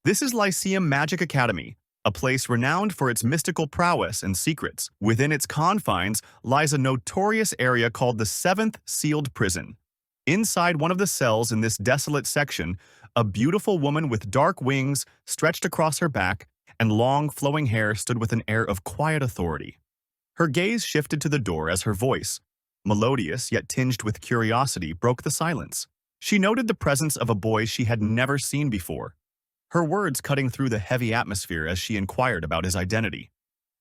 This is Lyceum Magic Academy, a place renowned for its mystical prowess and secrets. Within its confines lies a notorious area called the Seventh Sealed Prison. Inside one of the cells in this desolate section, a beautiful woman with dark wings stretched across her back and long flowing hair stood with an air of quiet authority. Her gaze shifted to the door as her voice, melodious yet tinged with curiosity, broke the silence. She noted the presence of a boy she had never seen before, her words cutting through the heavy atmosphere as she inquired about his identity.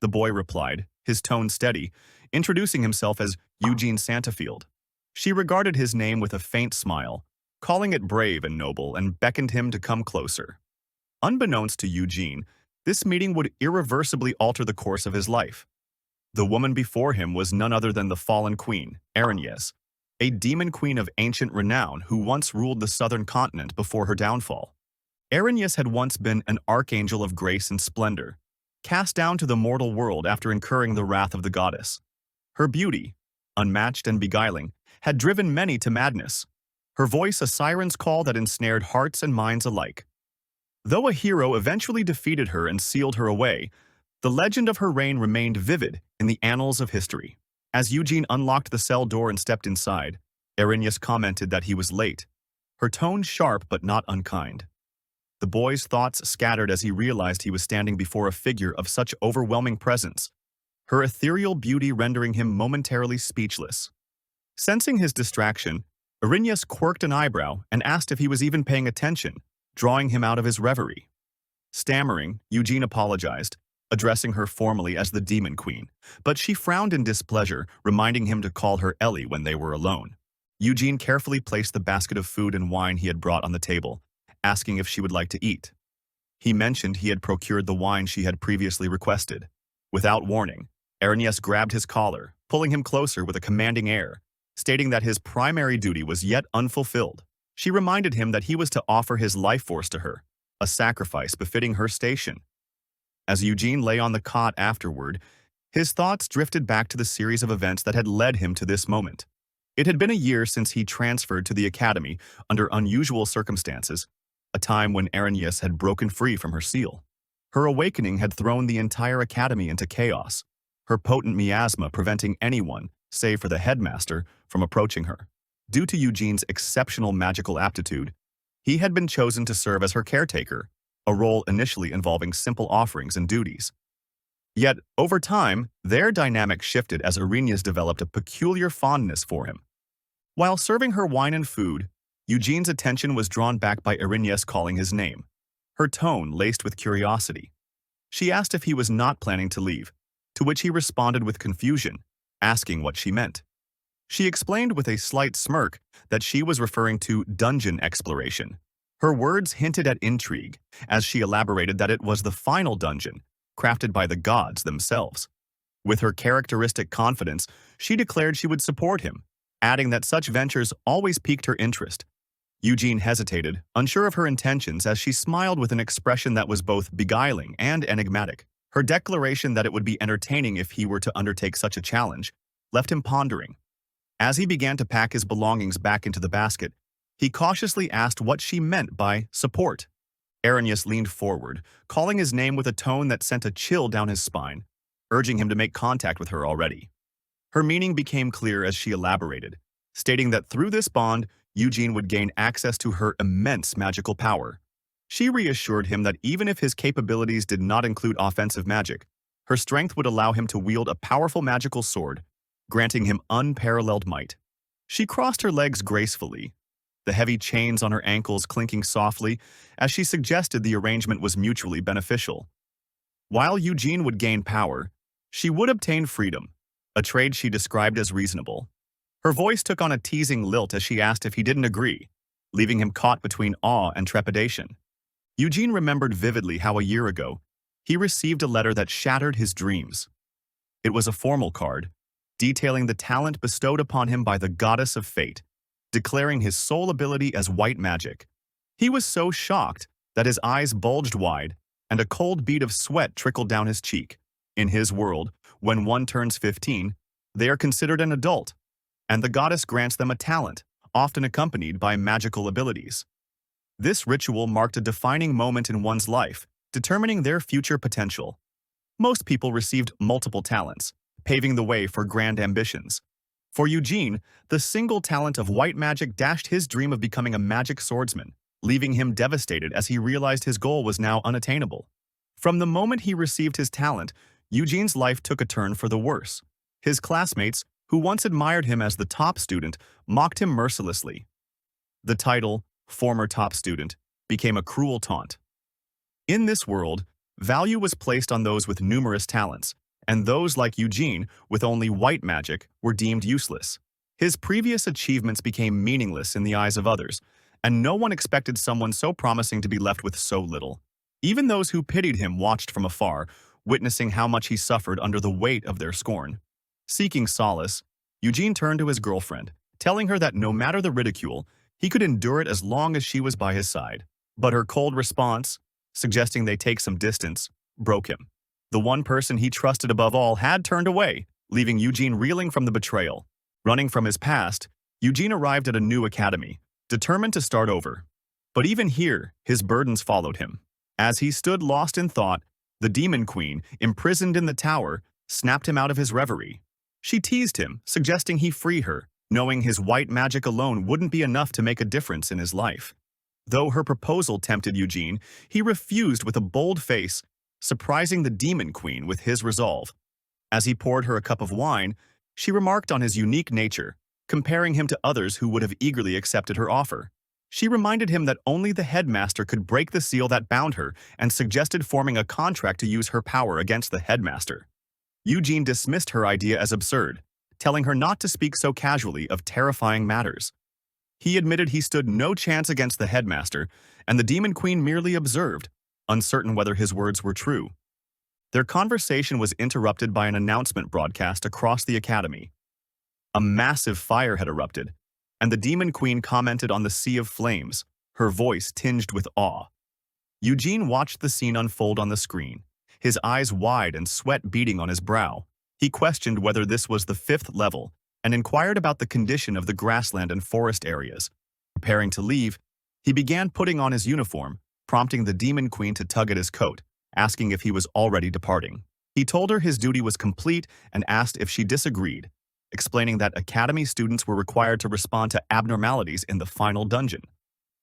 The boy replied, his tone steady, introducing himself as Eugene Santafield. She regarded his name with a faint smile, calling it brave and noble, and beckoned him to come closer. Unbeknownst to Eugene, this meeting would irreversibly alter the course of his life. The woman before him was none other than the fallen queen, Erinyes, a demon queen of ancient renown who once ruled the southern continent before her downfall. Erinyes had once been an archangel of grace and splendor, cast down to the mortal world after incurring the wrath of the goddess. Her beauty, unmatched and beguiling, had driven many to madness, her voice a siren's call that ensnared hearts and minds alike. Though a hero eventually defeated her and sealed her away, the legend of her reign remained vivid in the annals of history. As Eugene unlocked the cell door and stepped inside, Erinyes commented that he was late, her tone sharp but not unkind. The boy's thoughts scattered as he realized he was standing before a figure of such overwhelming presence, her ethereal beauty rendering him momentarily speechless. Sensing his distraction, Erinyes quirked an eyebrow and asked if he was even paying attention, drawing him out of his reverie. Stammering, Eugene apologized, addressing her formally as the Demon Queen, but she frowned in displeasure, reminding him to call her Ellie when they were alone. Eugene carefully placed the basket of food and wine he had brought on the table, asking if she would like to eat. He mentioned he had procured the wine she had previously requested. Without warning, Erinyes grabbed his collar, pulling him closer with a commanding air, stating that his primary duty was yet unfulfilled. She reminded him that he was to offer his life force to her, a sacrifice befitting her station. As Eugene lay on the cot afterward, his thoughts drifted back to the series of events that had led him to this moment. It had been a year since he transferred to the academy under unusual circumstances, a time when Erinyes had broken free from her seal. Her awakening had thrown the entire academy into chaos, her potent miasma preventing anyone, save for the headmaster, from approaching her. Due to Eugene's exceptional magical aptitude, he had been chosen to serve as her caretaker, a role initially involving simple offerings and duties. Yet, over time, their dynamic shifted as Erinyes developed a peculiar fondness for him. While serving her wine and food, Eugene's attention was drawn back by Erinyes calling his name, her tone laced with curiosity. She asked if he was not planning to leave, to which he responded with confusion, asking what she meant. She explained with a slight smirk that she was referring to dungeon exploration. Her words hinted at intrigue, as she elaborated that it was the final dungeon, crafted by the gods themselves. With her characteristic confidence, she declared she would support him, adding that such ventures always piqued her interest. Eugene hesitated, unsure of her intentions, as she smiled with an expression that was both beguiling and enigmatic. Her declaration that it would be entertaining if he were to undertake such a challenge left him pondering. As he began to pack his belongings back into the basket, he cautiously asked what she meant by support. Erinyes leaned forward, calling his name with a tone that sent a chill down his spine, urging him to make contact with her already. Her meaning became clear as she elaborated, stating that through this bond, Eugene would gain access to her immense magical power. She reassured him that even if his capabilities did not include offensive magic, her strength would allow him to wield a powerful magical sword, granting him unparalleled might. She crossed her legs gracefully, the heavy chains on her ankles clinking softly, as she suggested the arrangement was mutually beneficial. While Eugene would gain power, she would obtain freedom, a trade she described as reasonable. Her voice took on a teasing lilt as she asked if he didn't agree, leaving him caught between awe and trepidation. Eugene remembered vividly how a year ago, he received a letter that shattered his dreams. It was a formal card, detailing the talent bestowed upon him by the goddess of fate, declaring his sole ability as white magic. He was so shocked that his eyes bulged wide and a cold bead of sweat trickled down his cheek. In his world, when one turns 15, they are considered an adult, and the goddess grants them a talent, often accompanied by magical abilities. This ritual marked a defining moment in one's life, determining their future potential. Most people received multiple talents, paving the way for grand ambitions. For Eugene, the single talent of white magic dashed his dream of becoming a magic swordsman, leaving him devastated as he realized his goal was now unattainable. From the moment he received his talent, Eugene's life took a turn for the worse. His classmates, who once admired him as the top student, mocked him mercilessly. The title, former top student, became a cruel taunt. In this world, value was placed on those with numerous talents, and those like Eugene, with only white magic, were deemed useless. His previous achievements became meaningless in the eyes of others, and no one expected someone so promising to be left with so little. Even those who pitied him watched from afar, witnessing how much he suffered under the weight of their scorn. Seeking solace, Eugene turned to his girlfriend, telling her that no matter the ridicule, he could endure it as long as she was by his side. But her cold response, suggesting they take some distance, broke him. The one person he trusted above all had turned away, leaving Eugene reeling from the betrayal. Running from his past, Eugene arrived at a new academy, determined to start over. But even here, his burdens followed him. As he stood lost in thought, the Demon Queen, imprisoned in the tower, snapped him out of his reverie. She teased him, suggesting he free her, knowing his white magic alone wouldn't be enough to make a difference in his life. Though her proposal tempted Eugene, he refused with a bold face, surprising the Demon Queen with his resolve. As he poured her a cup of wine, she remarked on his unique nature, comparing him to others who would have eagerly accepted her offer. She reminded him that only the headmaster could break the seal that bound her and suggested forming a contract to use her power against the headmaster. Eugene dismissed her idea as absurd, telling her not to speak so casually of terrifying matters. He admitted he stood no chance against the headmaster, and the Demon Queen merely observed, uncertain whether his words were true. Their conversation was interrupted by an announcement broadcast across the academy. A massive fire had erupted, and the Demon Queen commented on the sea of flames, her voice tinged with awe. Eugene watched the scene unfold on the screen, his eyes wide and sweat beading on his brow. He questioned whether this was the 5th level and inquired about the condition of the grassland and forest areas. Preparing to leave, he began putting on his uniform, prompting the Demon Queen to tug at his coat, asking if he was already departing. He told her his duty was complete and asked if she disagreed, explaining that academy students were required to respond to abnormalities in the final dungeon.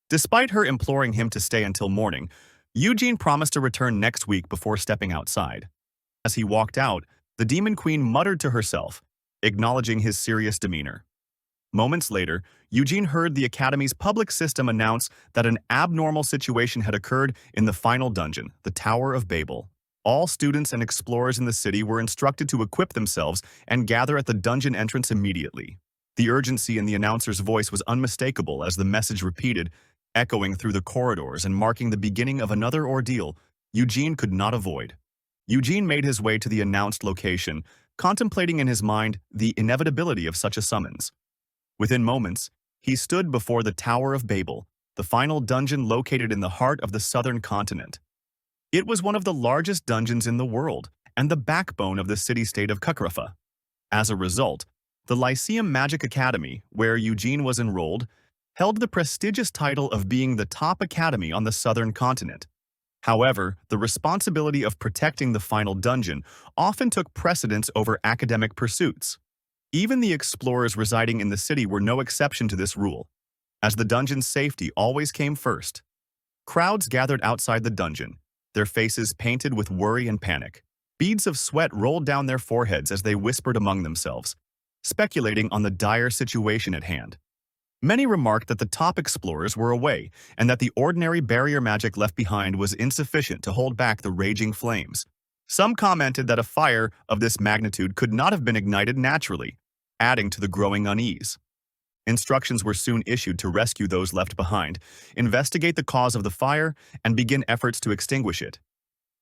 Despite her imploring him to stay until morning, Eugene promised to return next week before stepping outside. As he walked out, the Demon Queen muttered to herself, acknowledging his serious demeanor. Moments later, Eugene heard the Academy's public system announce that an abnormal situation had occurred in the final dungeon, the Tower of Babel. All students and explorers in the city were instructed to equip themselves and gather at the dungeon entrance immediately. The urgency in the announcer's voice was unmistakable as the message repeated, echoing through the corridors and marking the beginning of another ordeal Eugene could not avoid. Eugene made his way to the announced location, contemplating in his mind the inevitability of such a summons. Within moments, he stood before the Tower of Babel, the final dungeon located in the heart of the southern continent. It was one of the largest dungeons in the world and the backbone of the city-state of Kakrafa. As a result, the Lyceum Magic Academy, where Eugene was enrolled, held the prestigious title of being the top academy on the southern continent. However, the responsibility of protecting the final dungeon often took precedence over academic pursuits. Even the explorers residing in the city were no exception to this rule, as the dungeon's safety always came first. Crowds gathered outside the dungeon, their faces painted with worry and panic. Beads of sweat rolled down their foreheads as they whispered among themselves, speculating on the dire situation at hand. Many remarked that the top explorers were away and that the ordinary barrier magic left behind was insufficient to hold back the raging flames. Some commented that a fire of this magnitude could not have been ignited naturally, adding to the growing unease. Instructions were soon issued to rescue those left behind, investigate the cause of the fire, and begin efforts to extinguish it.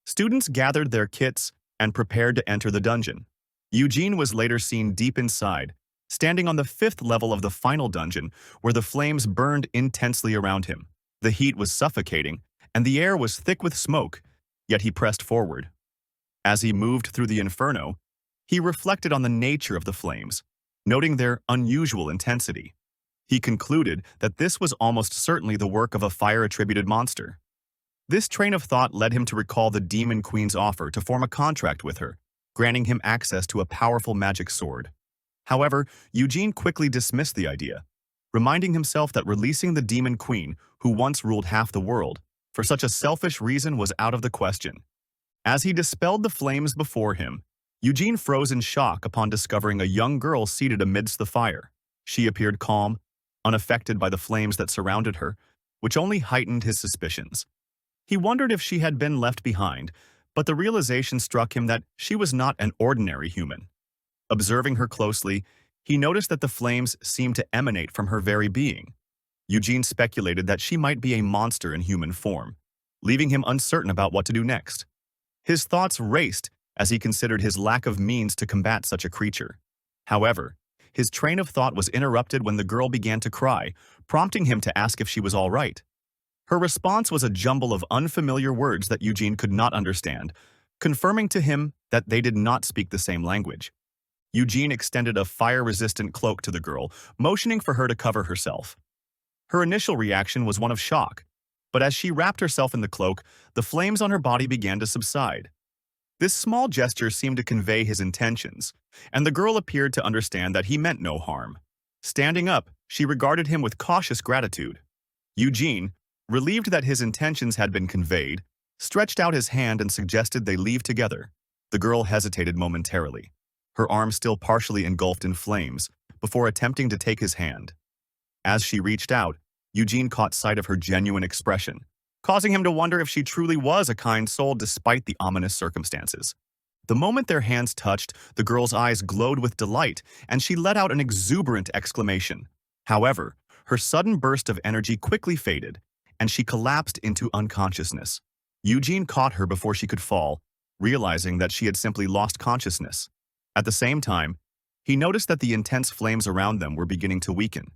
Students gathered their kits and prepared to enter the dungeon. Eugene was later seen deep inside, standing on the 5th level of the final dungeon, where the flames burned intensely around him. The heat was suffocating, and the air was thick with smoke, yet he pressed forward. As he moved through the inferno, he reflected on the nature of the flames, noting their unusual intensity. He concluded that this was almost certainly the work of a fire-attributed monster. This train of thought led him to recall the Demon Queen's offer to form a contract with her, granting him access to a powerful magic sword. However, Eugene quickly dismissed the idea, reminding himself that releasing the Demon Queen, who once ruled half the world, for such a selfish reason was out of the question. As he dispelled the flames before him, Eugene froze in shock upon discovering a young girl seated amidst the fire. She appeared calm, unaffected by the flames that surrounded her, which only heightened his suspicions. He wondered if she had been left behind, but the realization struck him that she was not an ordinary human. Observing her closely, he noticed that the flames seemed to emanate from her very being. Eugene speculated that she might be a monster in human form, leaving him uncertain about what to do next. His thoughts raced as he considered his lack of means to combat such a creature. However, his train of thought was interrupted when the girl began to cry, prompting him to ask if she was all right. Her response was a jumble of unfamiliar words that Eugene could not understand, confirming to him that they did not speak the same language. Eugene extended a fire-resistant cloak to the girl, motioning for her to cover herself. Her initial reaction was one of shock, but as she wrapped herself in the cloak, the flames on her body began to subside. This small gesture seemed to convey his intentions, and the girl appeared to understand that he meant no harm. Standing up, she regarded him with cautious gratitude. Eugene, relieved that his intentions had been conveyed, stretched out his hand and suggested they leave together. The girl hesitated momentarily, her arm still partially engulfed in flames, before attempting to take his hand. As she reached out, Eugene caught sight of her genuine expression, causing him to wonder if she truly was a kind soul despite the ominous circumstances. The moment their hands touched, the girl's eyes glowed with delight, and she let out an exuberant exclamation. However, her sudden burst of energy quickly faded, and she collapsed into unconsciousness. Eugene caught her before she could fall, realizing that she had simply lost consciousness. At the same time, he noticed that the intense flames around them were beginning to weaken.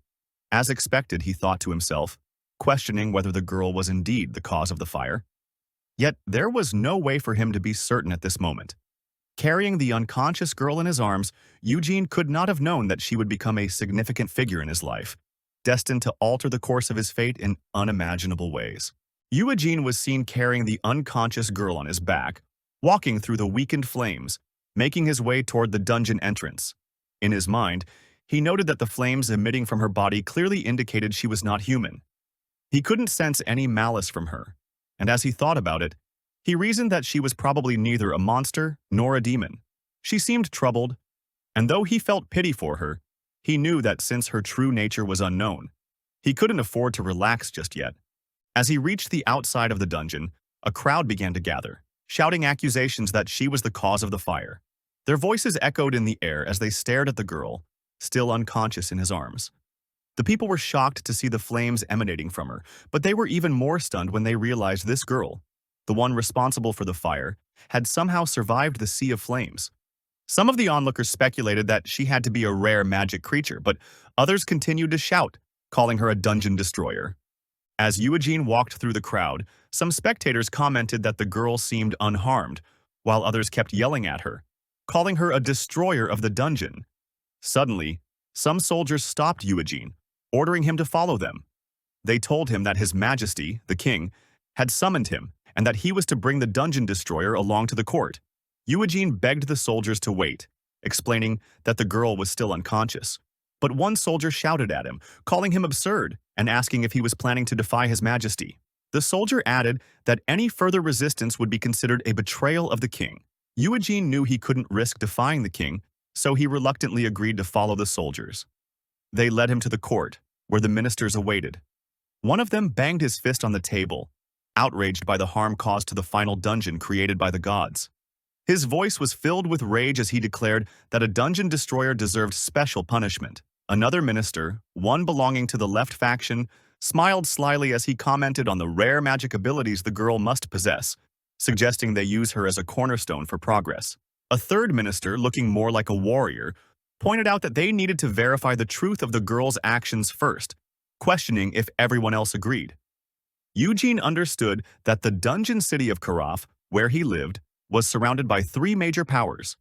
As expected, he thought to himself, questioning whether the girl was indeed the cause of the fire. Yet there was no way for him to be certain at this moment. Carrying the unconscious girl in his arms, Eugene could not have known that she would become a significant figure in his life, destined to alter the course of his fate in unimaginable ways. Eugene was seen carrying the unconscious girl on his back, walking through the weakened flames, making his way toward the dungeon entrance. In his mind, he noted that the flames emitting from her body clearly indicated she was not human. He couldn't sense any malice from her, and as he thought about it, he reasoned that she was probably neither a monster nor a demon. She seemed troubled, and though he felt pity for her, he knew that since her true nature was unknown, he couldn't afford to relax just yet. As he reached the outside of the dungeon, a crowd began to gather, shouting accusations that she was the cause of the fire. Their voices echoed in the air as they stared at the girl, still unconscious in his arms. The people were shocked to see the flames emanating from her, but they were even more stunned when they realized this girl, the one responsible for the fire, had somehow survived the sea of flames. Some of the onlookers speculated that she had to be a rare magic creature, but others continued to shout, calling her a dungeon destroyer. As Eugene walked through the crowd, some spectators commented that the girl seemed unharmed, while others kept yelling at her, calling her a destroyer of the dungeon. Suddenly, some soldiers stopped Eugene, ordering him to follow them. They told him that His Majesty, the king, had summoned him and that he was to bring the dungeon destroyer along to the court. Eugene begged the soldiers to wait, explaining that the girl was still unconscious. But one soldier shouted at him, calling him absurd and asking if he was planning to defy His Majesty. The soldier added that any further resistance would be considered a betrayal of the king. Eugene knew he couldn't risk defying the king, so he reluctantly agreed to follow the soldiers. They led him to the court, where the ministers awaited. One of them banged his fist on the table, outraged by the harm caused to the final dungeon created by the gods. His voice was filled with rage as he declared that a dungeon destroyer deserved special punishment. Another minister, one belonging to the left faction, smiled slyly as he commented on the rare magic abilities the girl must possess, suggesting they use her as a cornerstone for progress. A third minister, looking more like a warrior, pointed out that they needed to verify the truth of the girl's actions first, questioning if everyone else agreed. Eugene understood that the dungeon city of Karaf, where he lived, was surrounded by three major powers: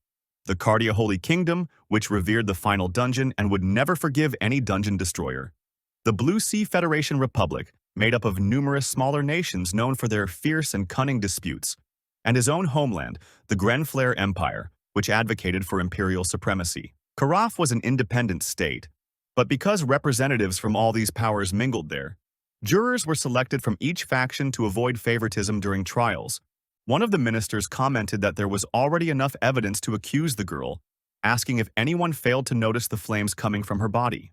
the Cardia Holy Kingdom, which revered the final dungeon and would never forgive any dungeon destroyer; The Blue Sea Federation Republic, made up of numerous smaller nations known for their fierce and cunning disputes, and his own homeland, the Grenflair Empire, which advocated for imperial supremacy. Karaf was an independent state, but because representatives from all these powers mingled there, jurors were selected from each faction to avoid favoritism during trials. One of the ministers commented that there was already enough evidence to accuse the girl, asking if anyone failed to notice the flames coming from her body.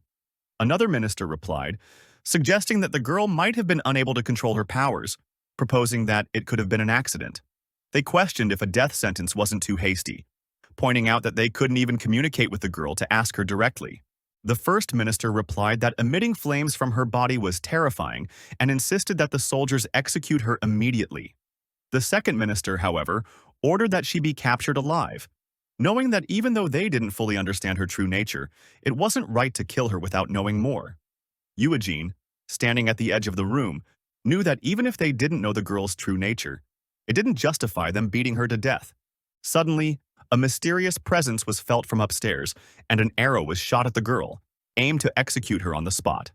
Another minister replied, suggesting that the girl might have been unable to control her powers, proposing that it could have been an accident. They questioned if a death sentence wasn't too hasty, pointing out that they couldn't even communicate with the girl to ask her directly. The first minister replied that emitting flames from her body was terrifying and insisted that the soldiers execute her immediately. The second minister, however, ordered that she be captured alive, knowing that even though they didn't fully understand her true nature, it wasn't right to kill her without knowing more. Eugene, standing at the edge of the room, knew that even if they didn't know the girl's true nature, it didn't justify them beating her to death. Suddenly, a mysterious presence was felt from upstairs, and an arrow was shot at the girl, aimed to execute her on the spot.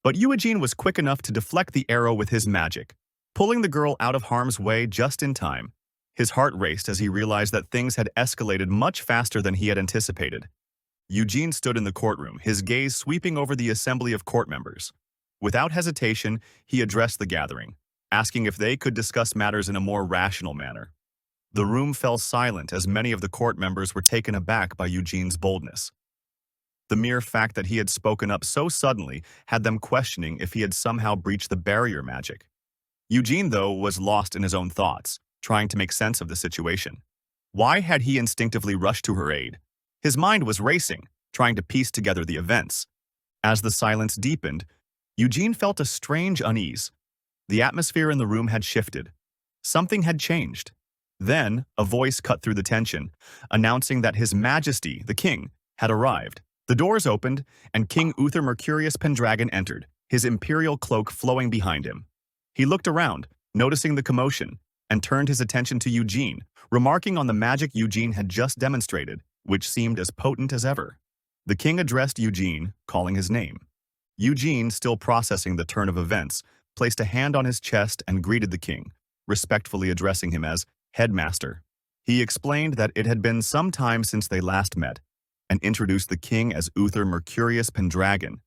But Eugene was quick enough to deflect the arrow with his magic, pulling the girl out of harm's way just in time. His heart raced as he realized that things had escalated much faster than he had anticipated. Eugene stood in the courtroom, his gaze sweeping over the assembly of court members. Without hesitation, he addressed the gathering, asking if they could discuss matters in a more rational manner. The room fell silent as many of the court members were taken aback by Eugene's boldness. The mere fact that he had spoken up so suddenly had them questioning if he had somehow breached the barrier magic. Eugene, though, was lost in his own thoughts, trying to make sense of the situation. Why had he instinctively rushed to her aid? His mind was racing, trying to piece together the events. As the silence deepened, Eugene felt a strange unease. The atmosphere in the room had shifted. Something had changed. Then, a voice cut through the tension, announcing that His Majesty, the King, had arrived. The doors opened, and King Uther Mercurius Pendragon entered, his imperial cloak flowing behind him. He looked around, noticing the commotion, and turned his attention to Eugene, remarking on the magic Eugene had just demonstrated, which seemed as potent as ever. The king addressed Eugene, calling his name. Eugene, still processing the turn of events, placed a hand on his chest and greeted the king, respectfully addressing him as Headmaster. He explained that it had been some time since they last met, and introduced the king as Uther Mercurius Pendragon,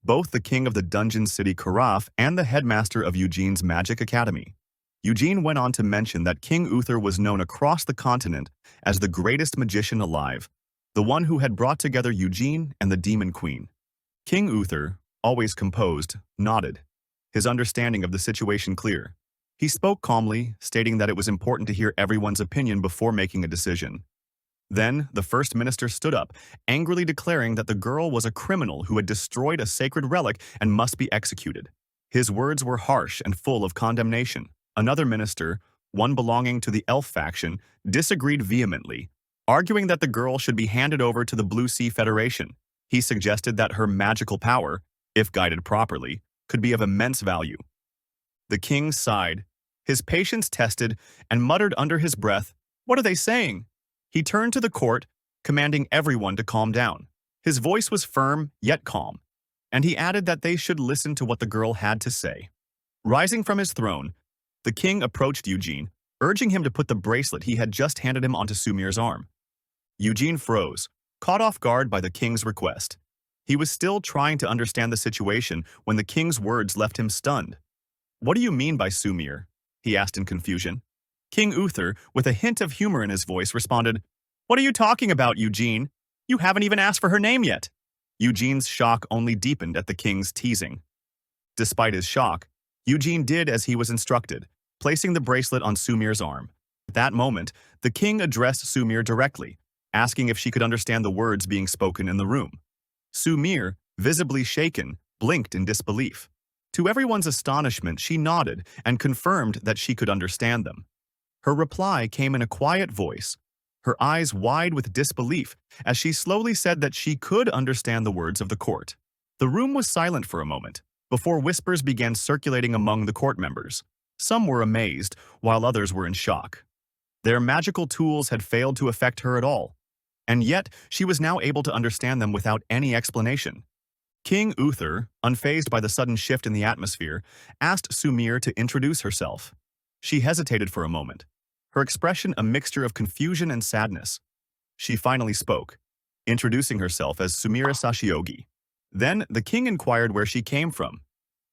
both the king of the dungeon city Karaf and the headmaster of Eugene's magic academy. Eugene went on to mention that King Uther was known across the continent as the greatest magician alive, the one who had brought together Eugene and the Demon Queen. King Uther, always composed, nodded, his understanding of the situation clear. He spoke calmly, stating that it was important to hear everyone's opinion before making a decision. Then, the first minister stood up, angrily declaring that the girl was a criminal who had destroyed a sacred relic and must be executed. His words were harsh and full of condemnation. Another minister, one belonging to the elf faction, disagreed vehemently, arguing that the girl should be handed over to the Blue Sea Federation. He suggested that her magical power, if guided properly, could be of immense value. The king sighed, his patience tested, and muttered under his breath, "What are they saying?" He turned to the court, commanding everyone to calm down. His voice was firm, yet calm, and he added that they should listen to what the girl had to say. Rising from his throne, the king approached Eugene, urging him to put the bracelet he had just handed him onto Sumir's arm. Eugene froze, caught off guard by the king's request. He was still trying to understand the situation when the king's words left him stunned. "What do you mean by Sumir?" he asked in confusion. King Uther, with a hint of humor in his voice, responded, "What are you talking about, Eugene? You haven't even asked for her name yet." Eugene's shock only deepened at the king's teasing. Despite his shock, Eugene did as he was instructed, placing the bracelet on Sumir's arm. At that moment, the king addressed Sumir directly, asking if she could understand the words being spoken in the room. Sumir, visibly shaken, blinked in disbelief. To everyone's astonishment, she nodded and confirmed that she could understand them. Her reply came in a quiet voice, her eyes wide with disbelief, as she slowly said that she could understand the words of the court. The room was silent for a moment, before whispers began circulating among the court members. Some were amazed, while others were in shock. Their magical tools had failed to affect her at all, and yet she was now able to understand them without any explanation. King Uther, unfazed by the sudden shift in the atmosphere, asked Sumir to introduce herself. She hesitated for a moment, her expression a mixture of confusion and sadness. She finally spoke, introducing herself as Sumira Sashiogi. Then the king inquired where she came from.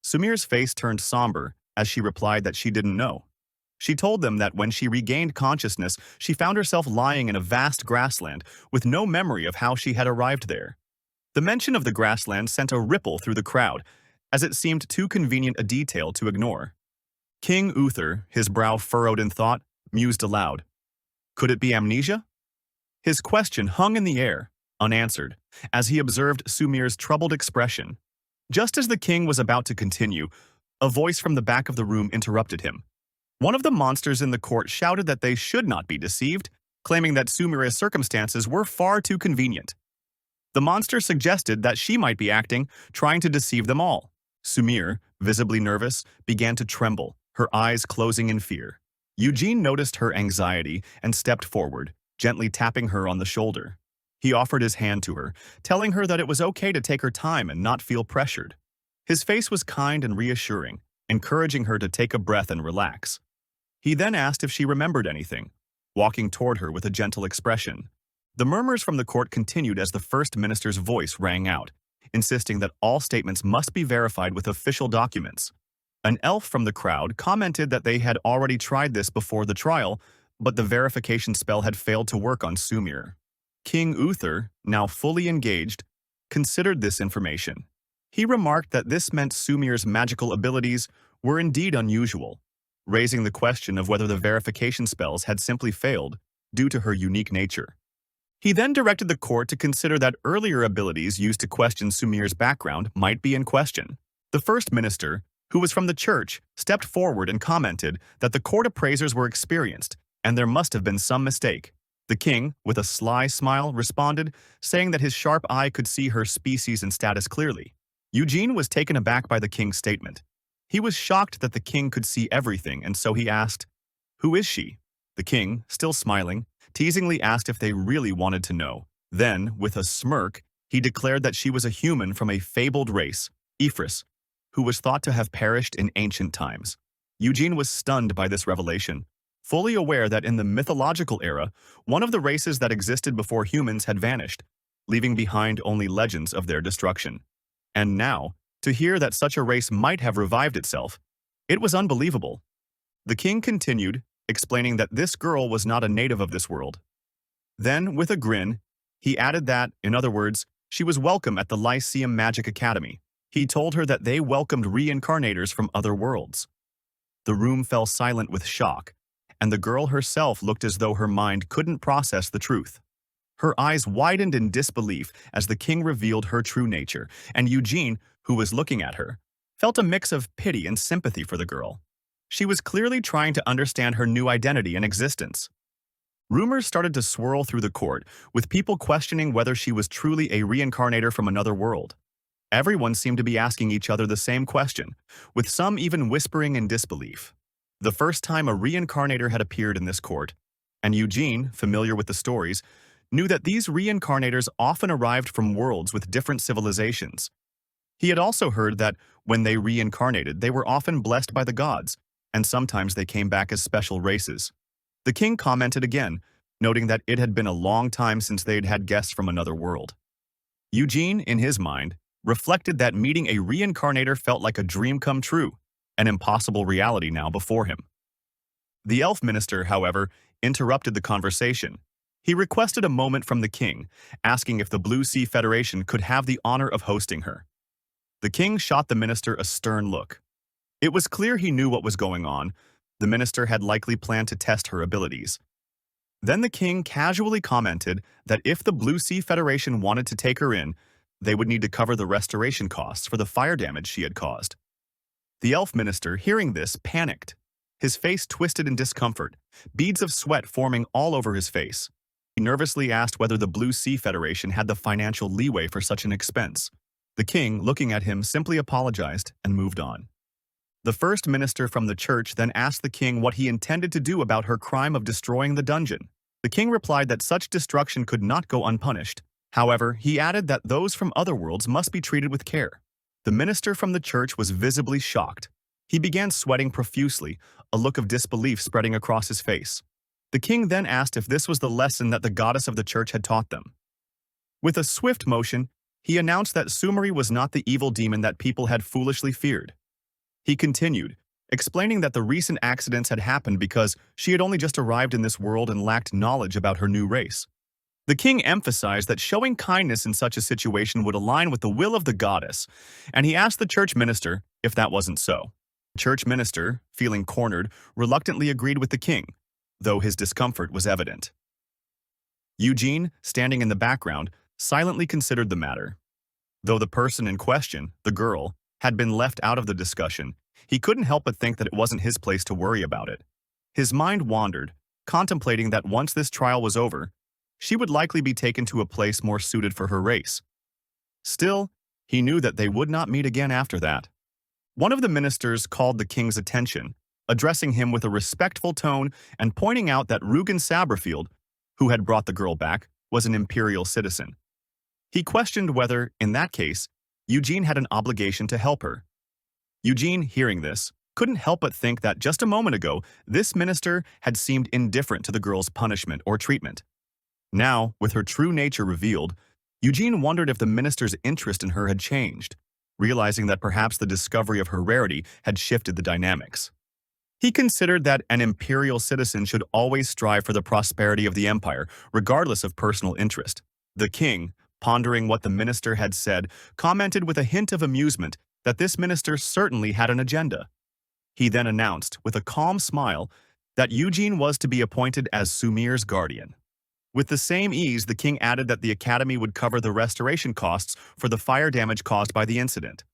Sumir's face turned somber as she replied that she didn't know. She told them that when she regained consciousness, she found herself lying in a vast grassland with no memory of how she had arrived there. The mention of the grassland sent a ripple through the crowd, as it seemed too convenient a detail to ignore. King Uther, his brow furrowed in thought, mused aloud. Could it be amnesia? His question hung in the air, unanswered, as he observed Sumir's troubled expression. Just as the king was about to continue, a voice from the back of the room interrupted him. One of the monsters in the court shouted that they should not be deceived, claiming that Sumira's circumstances were far too convenient. The monster suggested that she might be acting, trying to deceive them all. Sumir, visibly nervous, began to tremble, her eyes closing in fear. Eugene noticed her anxiety and stepped forward, gently tapping her on the shoulder. He offered his hand to her, telling her that it was okay to take her time and not feel pressured. His face was kind and reassuring, encouraging her to take a breath and relax. He then asked if she remembered anything, walking toward her with a gentle expression. The murmurs from the court continued as the first minister's voice rang out, insisting that all statements must be verified with official documents. An elf from the crowd commented that they had already tried this before the trial, but the verification spell had failed to work on Sumir. King Uther, now fully engaged, considered this information. He remarked that this meant Sumir's magical abilities were indeed unusual, raising the question of whether the verification spells had simply failed due to her unique nature. He then directed the court to consider that earlier abilities used to question Sumir's background might be in question. The first minister, who was from the church, stepped forward and commented that the court appraisers were experienced, and there must have been some mistake. The king, with a sly smile, responded, saying that his sharp eye could see her species and status clearly. Eugene was taken aback by the king's statement. He was shocked that the king could see everything, and so he asked, "Who is she?" The king, still smiling, teasingly asked if they really wanted to know. Then, with a smirk, he declared that she was a human from a fabled race, Ephris, who was thought to have perished in ancient times. Eugene was stunned by this revelation, fully aware that in the mythological era, one of the races that existed before humans had vanished, leaving behind only legends of their destruction. And now, to hear that such a race might have revived itself, it was unbelievable. The king continued, explaining that this girl was not a native of this world. Then, with a grin, he added that, in other words, she was welcome at the Lyceum Magic Academy. He told her that they welcomed reincarnators from other worlds. The room fell silent with shock, and the girl herself looked as though her mind couldn't process the truth. Her eyes widened in disbelief as the king revealed her true nature, and Eugene, who was looking at her, felt a mix of pity and sympathy for the girl. She was clearly trying to understand her new identity and existence. Rumors started to swirl through the court, with people questioning whether she was truly a reincarnator from another world. Everyone seemed to be asking each other the same question, with some even whispering in disbelief. The first time a reincarnator had appeared in this court, and Eugene, familiar with the stories, knew that these reincarnators often arrived from worlds with different civilizations. He had also heard that when they reincarnated, they were often blessed by the gods, and sometimes they came back as special races. The king commented again, noting that it had been a long time since they had had guests from another world. Eugene, in his mind, reflected that meeting a reincarnator felt like a dream come true, an impossible reality now before him. The elf minister, however, interrupted the conversation. He requested a moment from the king, asking if the Blue Sea Federation could have the honor of hosting her. The king shot the minister a stern look. It was clear he knew what was going on. The minister had likely planned to test her abilities. Then the king casually commented that if the Blue Sea Federation wanted to take her in, they would need to cover the restoration costs for the fire damage she had caused. The elf minister, hearing this, panicked. His face twisted in discomfort, beads of sweat forming all over his face. He nervously asked whether the Blue Sea Federation had the financial leeway for such an expense. The king, looking at him, simply apologized and moved on. The first minister from the church then asked the king what he intended to do about her crime of destroying the dungeon. The king replied that such destruction could not go unpunished. However, he added that those from other worlds must be treated with care. The minister from the church was visibly shocked. He began sweating profusely, a look of disbelief spreading across his face. The king then asked if this was the lesson that the goddess of the church had taught them. With a swift motion, he announced that Sumeri was not the evil demon that people had foolishly feared. He continued, explaining that the recent accidents had happened because she had only just arrived in this world and lacked knowledge about her new race. The king emphasized that showing kindness in such a situation would align with the will of the goddess, and he asked the church minister if that wasn't so. The church minister, feeling cornered, reluctantly agreed with the king, though his discomfort was evident. Eugene, standing in the background, silently considered the matter. Though the person in question, the girl, had been left out of the discussion, he couldn't help but think that it wasn't his place to worry about it. His mind wandered, contemplating that once this trial was over, she would likely be taken to a place more suited for her race. Still, he knew that they would not meet again after that. One of the ministers called the king's attention, addressing him with a respectful tone and pointing out that Rugen Saberfield, who had brought the girl back, was an imperial citizen. He questioned whether, in that case, Eugene had an obligation to help her. Eugene, hearing this, couldn't help but think that just a moment ago, this minister had seemed indifferent to the girl's punishment or treatment. Now, with her true nature revealed, Eugene wondered if the minister's interest in her had changed, realizing that perhaps the discovery of her rarity had shifted the dynamics. He considered that an imperial citizen should always strive for the prosperity of the empire, regardless of personal interest. The king, pondering what the minister had said, commented with a hint of amusement that this minister certainly had an agenda. He then announced, with a calm smile, that Eugene was to be appointed as Sumir's guardian. With the same ease, the king added that the academy would cover the restoration costs for the fire damage caused by the incident.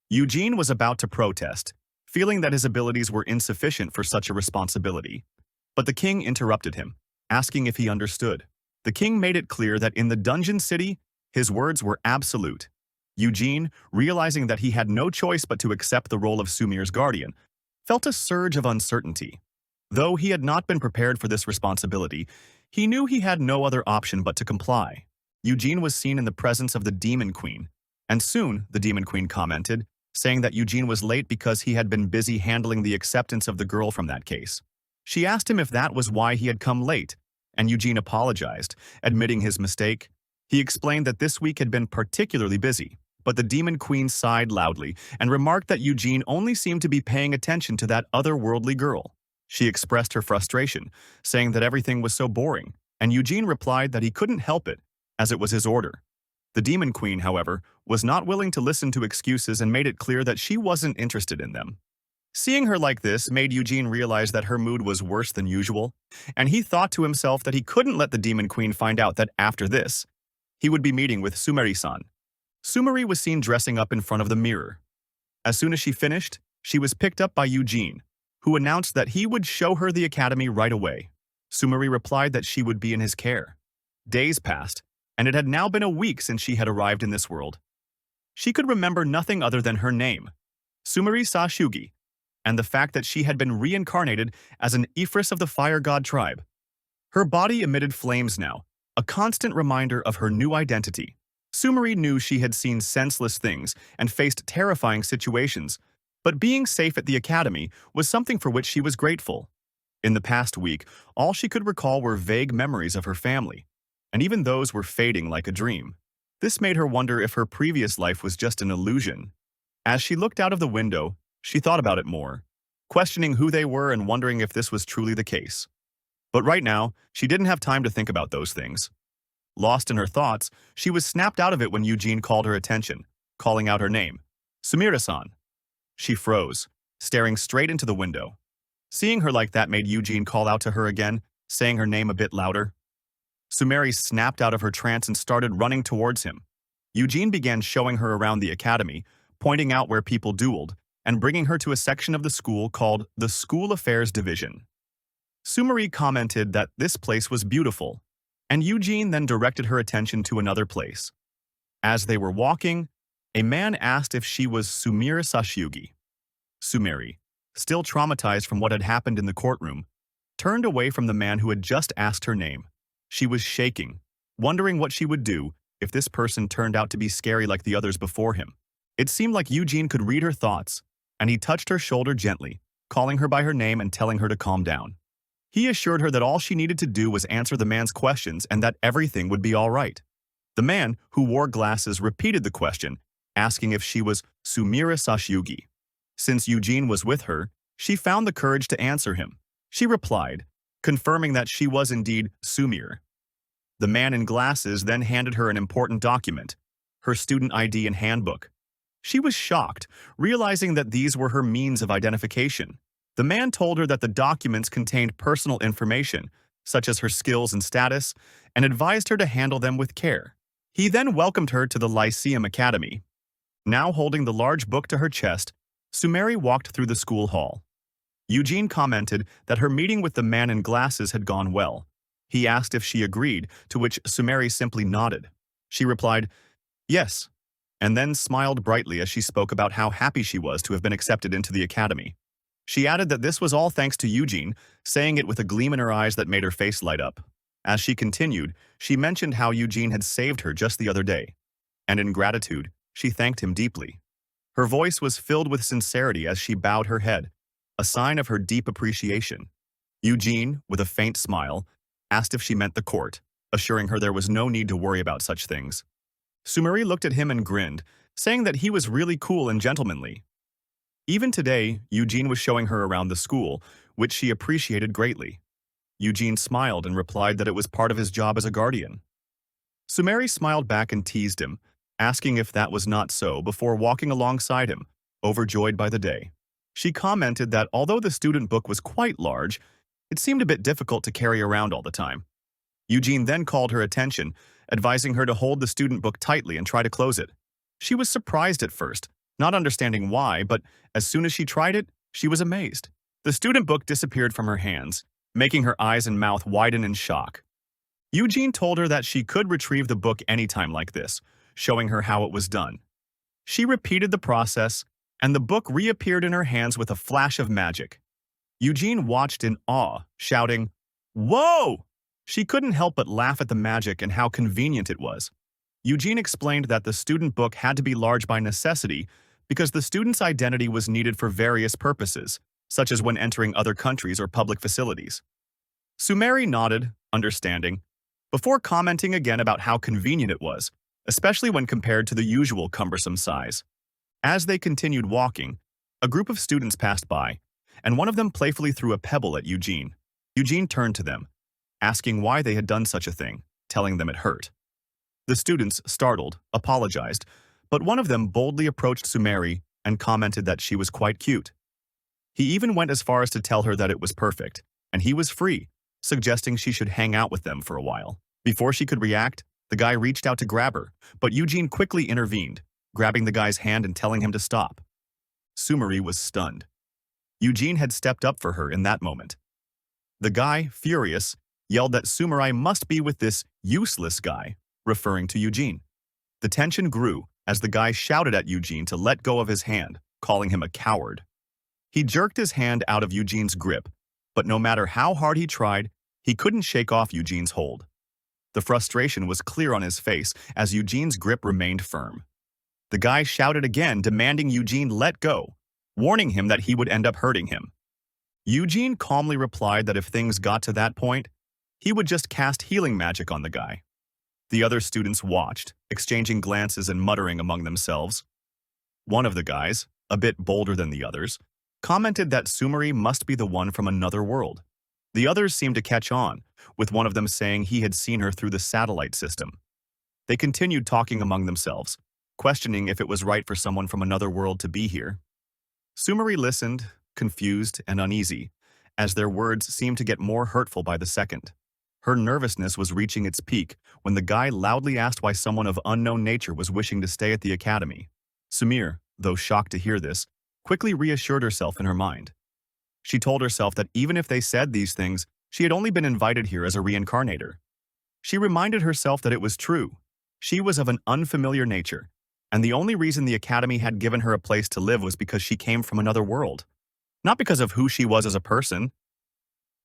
Eugene was about to protest, feeling that his abilities were insufficient for such a responsibility. But the king interrupted him, asking if he understood. The king made it clear that in the dungeon city, his words were absolute. Eugene, realizing that he had no choice but to accept the role of Sumir's guardian, felt a surge of uncertainty. Though he had not been prepared for this responsibility, he knew he had no other option but to comply. Eugene was seen in the presence of the Demon Queen, and soon the Demon Queen commented, saying that Eugene was late because he had been busy handling the acceptance of the girl from that case. She asked him if that was why he had come late, and Eugene apologized, admitting his mistake. He explained that this week had been particularly busy, but the Demon Queen sighed loudly and remarked that Eugene only seemed to be paying attention to that otherworldly girl. She expressed her frustration, saying that everything was so boring, and Eugene replied that he couldn't help it, as it was his order. The Demon Queen, however, was not willing to listen to excuses and made it clear that she wasn't interested in them. Seeing her like this made Eugene realize that her mood was worse than usual, and he thought to himself that he couldn't let the Demon Queen find out that after this, he would be meeting with Sumeri-san. Sumeri was seen dressing up in front of the mirror. As soon as she finished, she was picked up by Eugene, who announced that he would show her the academy right away. Sumeri replied that she would be in his care. Days passed, and it had now been a week since she had arrived in this world. She could remember nothing other than her name, Sumeri Sashugi, and the fact that she had been reincarnated as an Ifris of the fire god tribe. Her body emitted flames now, a constant reminder of her new identity. Sumeri knew she had seen senseless things and faced terrifying situations, but being safe at the academy was something for which she was grateful. In the past week, all she could recall were vague memories of her family, and even those were fading like a dream. This made her wonder if her previous life was just an illusion. As she looked out of the window, she thought about it more, questioning who they were and wondering if this was truly the case. But right now, she didn't have time to think about those things. Lost in her thoughts, she was snapped out of it when Eugene called her attention, calling out her name, Sumira-san. She froze, staring straight into the window. Seeing her like that made Eugene call out to her again, saying her name a bit louder. Sumeri snapped out of her trance and started running towards him. Eugene began showing her around the academy, pointing out where people dueled, and bringing her to a section of the school called the School Affairs Division. Sumeri commented that this place was beautiful, and Eugene then directed her attention to another place. As they were walking, a man asked if she was Sumira Sashugi. Sumeri, still traumatized from what had happened in the courtroom, turned away from the man who had just asked her name. She was shaking, wondering what she would do, if this person turned out to be scary like the others before him. It seemed like Eugene could read her thoughts, and he touched her shoulder gently, calling her by her name and telling her to calm down. He assured her that all she needed to do was answer the man's questions and that everything would be all right. The man, who wore glasses, repeated the question, asking if she was Sumire Sashyugi. Since Eugene was with her, she found the courage to answer him. She replied, confirming that she was indeed Sumire. The man in glasses then handed her an important document, her student ID and handbook. She was shocked, realizing that these were her means of identification. The man told her that the documents contained personal information, such as her skills and status, and advised her to handle them with care. He then welcomed her to the Lyceum Academy. Now holding the large book to her chest, Sumire walked through the school hall. Eugene commented that her meeting with the man in glasses had gone well. He asked if she agreed, to which Sumire simply nodded. She replied, yes, and then smiled brightly as she spoke about how happy she was to have been accepted into the academy. She added that this was all thanks to Eugene, saying it with a gleam in her eyes that made her face light up. As she continued, she mentioned how Eugene had saved her just the other day, and in gratitude, she thanked him deeply. Her voice was filled with sincerity as she bowed her head, a sign of her deep appreciation. Eugene, with a faint smile, asked if she meant the court, assuring her there was no need to worry about such things. Sumire looked at him and grinned, saying that he was really cool and gentlemanly. Even today, Eugene was showing her around the school, which she appreciated greatly. Eugene smiled and replied that it was part of his job as a guardian. Sumire smiled back and teased him, asking if that was not so before walking alongside him, overjoyed by the day. She commented that although the student book was quite large, it seemed a bit difficult to carry around all the time. Eugene then called her attention, advising her to hold the student book tightly and try to close it. She was surprised at first, not understanding why, but as soon as she tried it, she was amazed. The student book disappeared from her hands, making her eyes and mouth widen in shock. Eugene told her that she could retrieve the book anytime like this, showing her how it was done. She repeated the process, and the book reappeared in her hands with a flash of magic. Eugene watched in awe, shouting, "Whoa!" She couldn't help but laugh at the magic and how convenient it was. Eugene explained that the student book had to be large by necessity because the student's identity was needed for various purposes, such as when entering other countries or public facilities. Sumire nodded, understanding, before commenting again about how convenient it was, especially when compared to the usual cumbersome size. As they continued walking, a group of students passed by, and one of them playfully threw a pebble at Eugene. Eugene turned to them, asking why they had done such a thing, telling them it hurt. The students, startled, apologized, but one of them boldly approached Sumire and commented that she was quite cute. He even went as far as to tell her that it was perfect, and he was free, suggesting she should hang out with them for a while. Before she could react, the guy reached out to grab her, but Eugene quickly intervened, grabbing the guy's hand and telling him to stop. Sumire was stunned. Eugene had stepped up for her in that moment. The guy, furious, yelled that Sumire must be with this useless guy, referring to Eugene. The tension grew as the guy shouted at Eugene to let go of his hand, calling him a coward. He jerked his hand out of Eugene's grip, but no matter how hard he tried, he couldn't shake off Eugene's hold. The frustration was clear on his face as Eugene's grip remained firm. The guy shouted again, demanding Eugene let go, warning him that he would end up hurting him. Eugene calmly replied that if things got to that point, he would just cast healing magic on the guy. The other students watched, exchanging glances and muttering among themselves. One of the guys, a bit bolder than the others, commented that Sumire must be the one from another world. The others seemed to catch on, with one of them saying he had seen her through the satellite system. They continued talking among themselves, questioning if it was right for someone from another world to be here. Sumire listened, confused and uneasy, as their words seemed to get more hurtful by the second. Her nervousness was reaching its peak when the guy loudly asked why someone of unknown nature was wishing to stay at the academy. Sumire, though shocked to hear this, quickly reassured herself in her mind. She told herself that even if they said these things, she had only been invited here as a reincarnator. She reminded herself that it was true. She was of an unfamiliar nature, and the only reason the academy had given her a place to live was because she came from another world, not because of who she was as a person.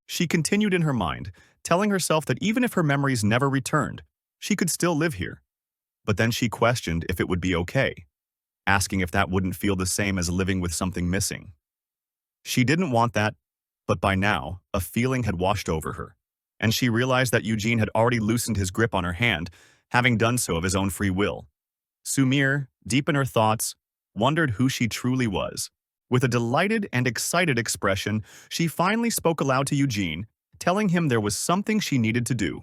She continued in her mind, telling herself that even if her memories never returned, she could still live here. But then she questioned if it would be okay, asking if that wouldn't feel the same as living with something missing. She didn't want that, but by now, a feeling had washed over her, and she realized that Eugene had already loosened his grip on her hand, having done so of his own free will. Sumire, deep in her thoughts, wondered who she truly was. With a delighted and excited expression, she finally spoke aloud to Eugene, telling him there was something she needed to do.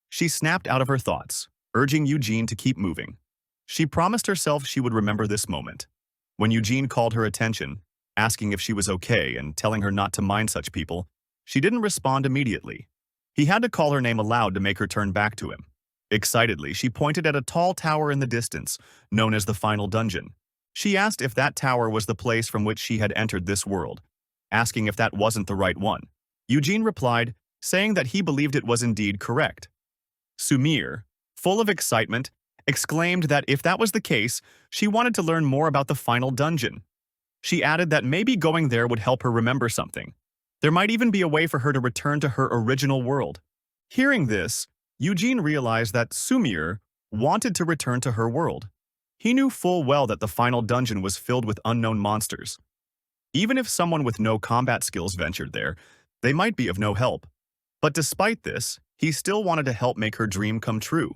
She snapped out of her thoughts, urging Eugene to keep moving. She promised herself she would remember this moment. When Eugene called her attention, asking if she was okay and telling her not to mind such people, she didn't respond immediately. He had to call her name aloud to make her turn back to him. Excitedly, she pointed at a tall tower in the distance, known as the Final Dungeon. She asked if that tower was the place from which she had entered this world, asking if that wasn't the right one. Eugene replied, saying that he believed it was indeed correct. Sumire, full of excitement, exclaimed that if that was the case, she wanted to learn more about the Final Dungeon. She added that maybe going there would help her remember something. There might even be a way for her to return to her original world. Hearing this, Eugene realized that Sumire wanted to return to her world. He knew full well that the Final Dungeon was filled with unknown monsters. Even if someone with no combat skills ventured there, they might be of no help. But despite this, he still wanted to help make her dream come true.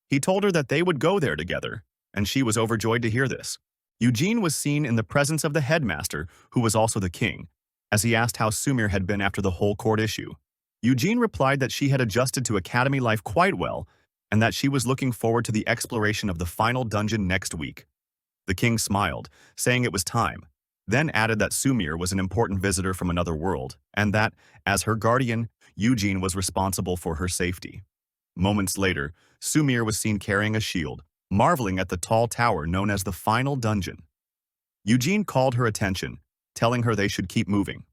He told her that they would go there together, and she was overjoyed to hear this. Eugene was seen in the presence of the headmaster, who was also the king, as he asked how Sumire had been after the whole court issue. Eugene replied that she had adjusted to academy life quite well, and that she was looking forward to the exploration of the Final Dungeon next week. The king smiled, saying it was time, then added that Sumire was an important visitor from another world, and that, as her guardian, Eugene was responsible for her safety. Moments later, Sumire was seen carrying a shield, marveling at the tall tower known as the Final Dungeon. Eugene called her attention, telling her they should keep moving.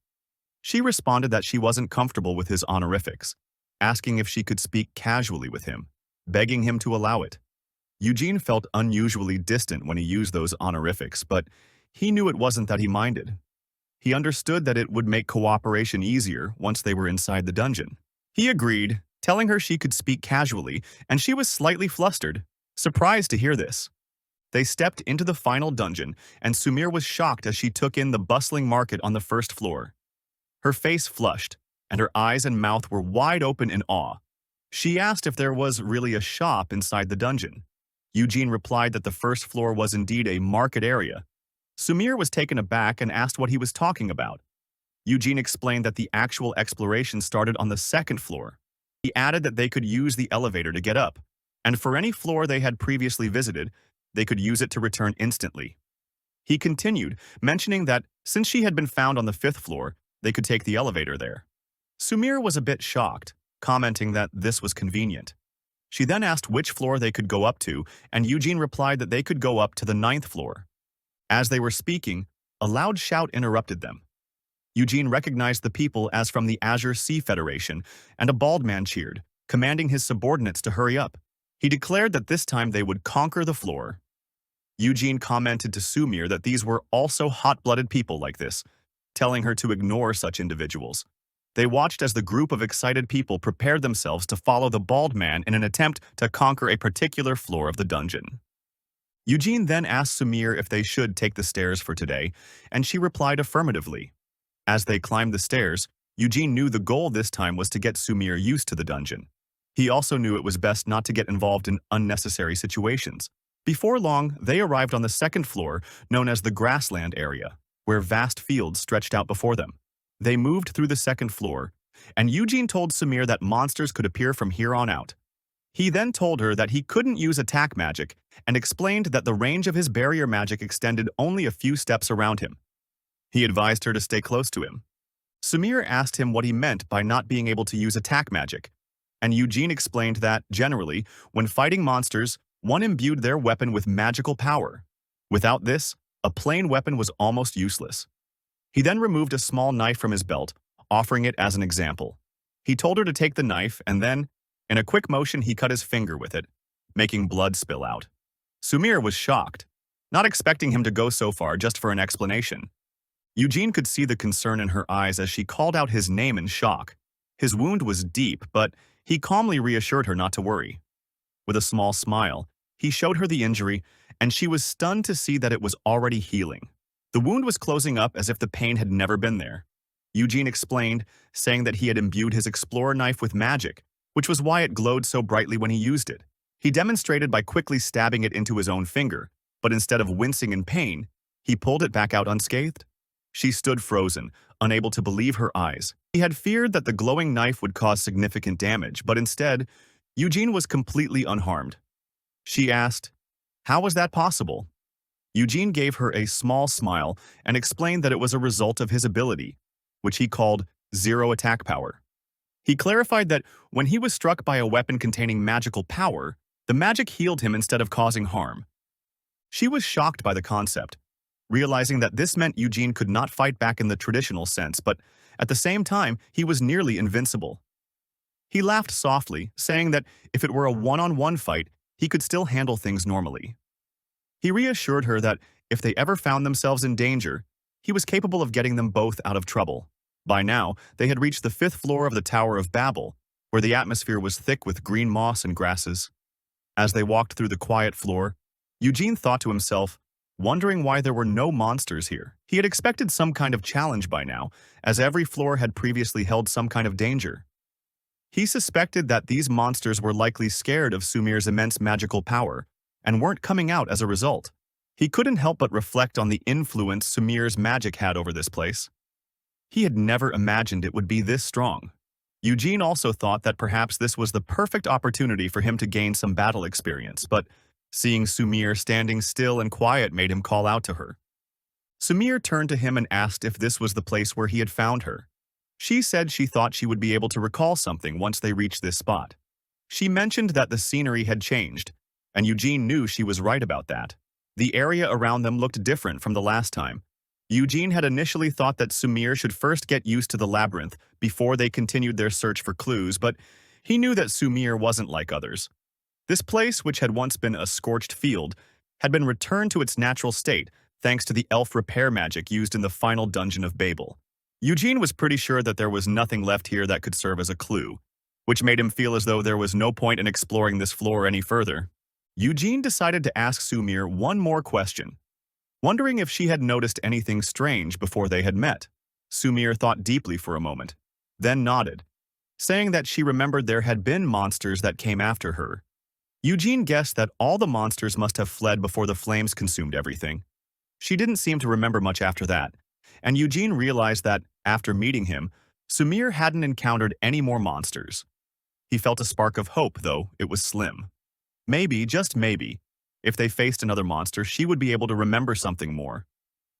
She responded that she wasn't comfortable with his honorifics, asking if she could speak casually with him, begging him to allow it. Eugene felt unusually distant when he used those honorifics, but he knew it wasn't that he minded. He understood that it would make cooperation easier once they were inside the dungeon. He agreed, telling her she could speak casually, and she was slightly flustered, surprised to hear this. They stepped into the Final Dungeon, and Sumire was shocked as she took in the bustling market on the first floor. Her face flushed, and her eyes and mouth were wide open in awe. She asked if there was really a shop inside the dungeon. Eugene replied that the first floor was indeed a market area. Sumire was taken aback and asked what he was talking about. Eugene explained that the actual exploration started on the second floor. He added that they could use the elevator to get up, and for any floor they had previously visited, they could use it to return instantly. He continued, mentioning that since she had been found on the fifth floor, they could take the elevator there. Sumire was a bit shocked, commenting that this was convenient. She then asked which floor they could go up to, and Eugene replied that they could go up to the ninth floor. As they were speaking, a loud shout interrupted them. Eugene recognized the people as from the Azure Sea Federation, and a bald man cheered, commanding his subordinates to hurry up. He declared that this time they would conquer the floor. Eugene commented to Sumire that these were also hot-blooded people like this, telling her to ignore such individuals. They watched as the group of excited people prepared themselves to follow the bald man in an attempt to conquer a particular floor of the dungeon. Eugene then asked Sumire if they should take the stairs for today, and she replied affirmatively. As they climbed the stairs, Eugene knew the goal this time was to get Sumire used to the dungeon. He also knew it was best not to get involved in unnecessary situations. Before long, they arrived on the second floor, known as the grassland area, where vast fields stretched out before them. They moved through the second floor, and Eugene told Sumire that monsters could appear from here on out. He then told her that he couldn't use attack magic and explained that the range of his barrier magic extended only a few steps around him. He advised her to stay close to him. Sumire asked him what he meant by not being able to use attack magic, and Eugene explained that, generally, when fighting monsters, one imbued their weapon with magical power. Without this, a plain weapon was almost useless. He then removed a small knife from his belt, offering it as an example. He told her to take the knife, and then, in a quick motion, he cut his finger with it, making blood spill out. Sumire was shocked, not expecting him to go so far just for an explanation. Eugene could see the concern in her eyes as she called out his name in shock. His wound was deep, but he calmly reassured her not to worry. With a small smile, He showed her the injury, and she was stunned to see that it was already healing. The wound was closing up as if the pain had never been there. Eugene explained, saying that he had imbued his explorer knife with magic, which was why it glowed so brightly when he used it. He demonstrated by quickly stabbing it into his own finger, but instead of wincing in pain, he pulled it back out unscathed. She stood frozen, unable to believe her eyes. He had feared that the glowing knife would cause significant damage, but instead, Eugene was completely unharmed. She asked, "How was that possible?" Eugene gave her a small smile and explained that it was a result of his ability, which he called zero attack power. He clarified that when he was struck by a weapon containing magical power, the magic healed him instead of causing harm. She was shocked by the concept, realizing that this meant Eugene could not fight back in the traditional sense, but at the same time, he was nearly invincible. He laughed softly, saying that if it were a one-on-one fight, he could still handle things normally. He reassured her that if they ever found themselves in danger, he was capable of getting them both out of trouble. By now, they had reached the 5th floor of the Tower of Babel, where the atmosphere was thick with green moss and grasses. As they walked through the quiet floor, Eugene thought to himself, wondering why there were no monsters here. He had expected some kind of challenge by now, as every floor had previously held some kind of danger. He suspected that these monsters were likely scared of Sumir's immense magical power, and weren't coming out as a result. He couldn't help but reflect on the influence Sumir's magic had over this place. He had never imagined it would be this strong. Eugene also thought that perhaps this was the perfect opportunity for him to gain some battle experience, but seeing Sumir standing still and quiet made him call out to her. Sumir turned to him and asked if this was the place where he had found her. She said she thought she would be able to recall something once they reached this spot. She mentioned that the scenery had changed, and Eugene knew she was right about that. The area around them looked different from the last time. Eugene had initially thought that Sumir should first get used to the labyrinth before they continued their search for clues, but he knew that Sumir wasn't like others. This place, which had once been a scorched field, had been returned to its natural state thanks to the elf repair magic used in the final dungeon of Babel. Eugene was pretty sure that there was nothing left here that could serve as a clue, which made him feel as though there was no point in exploring this floor any further. Eugene decided to ask Sumir one more question, wondering if she had noticed anything strange before they had met. Sumir thought deeply for a moment, then nodded, saying that she remembered there had been monsters that came after her. Eugene guessed that all the monsters must have fled before the flames consumed everything. She didn't seem to remember much after that, and Eugene realized that, after meeting him, Sumir hadn't encountered any more monsters. He felt a spark of hope, though it was slim. Maybe, just maybe, if they faced another monster, she would be able to remember something more.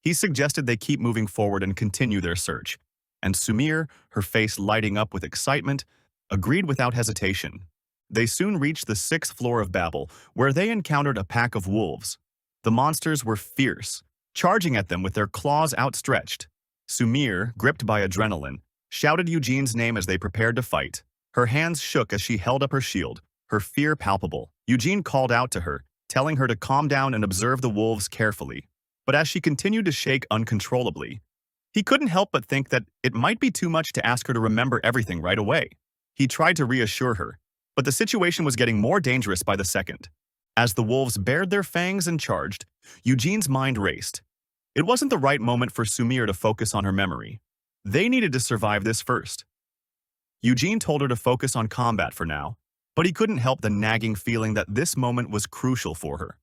He suggested they keep moving forward and continue their search, and Sumir, her face lighting up with excitement, agreed without hesitation. They soon reached the 6th floor of Babel, where they encountered a pack of wolves. The monsters were fierce, charging at them with their claws outstretched. Sumir, gripped by adrenaline, shouted Eugene's name as they prepared to fight. Her hands shook as she held up her shield, her fear palpable. Eugene called out to her, telling her to calm down and observe the wolves carefully. But as she continued to shake uncontrollably, he couldn't help but think that it might be too much to ask her to remember everything right away. He tried to reassure her, but the situation was getting more dangerous by the second. As the wolves bared their fangs and charged, Eugene's mind raced. It wasn't the right moment for Sumir to focus on her memory. They needed to survive this first. Eugene told her to focus on combat for now, but he couldn't help the nagging feeling that this moment was crucial for her.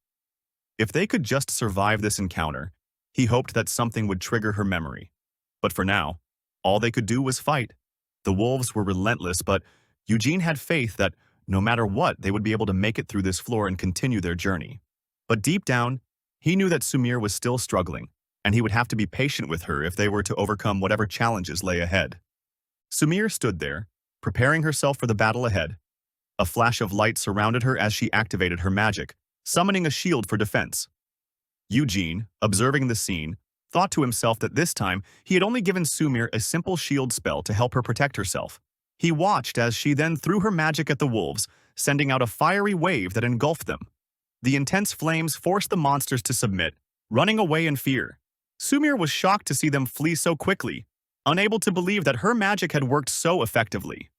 If they could just survive this encounter, he hoped that something would trigger her memory. But for now, all they could do was fight. The wolves were relentless, but Eugene had faith that no matter what, they would be able to make it through this floor and continue their journey. But deep down, he knew that Sumir was still struggling, and he would have to be patient with her if they were to overcome whatever challenges lay ahead. Sumir stood there, preparing herself for the battle ahead. A flash of light surrounded her as she activated her magic, summoning a shield for defense. Eugene, observing the scene, thought to himself that this time he had only given Sumir a simple shield spell to help her protect herself. He watched as she then threw her magic at the wolves, sending out a fiery wave that engulfed them. The intense flames forced the monsters to submit, running away in fear. Sumir was shocked to see them flee so quickly, unable to believe that her magic had worked so effectively.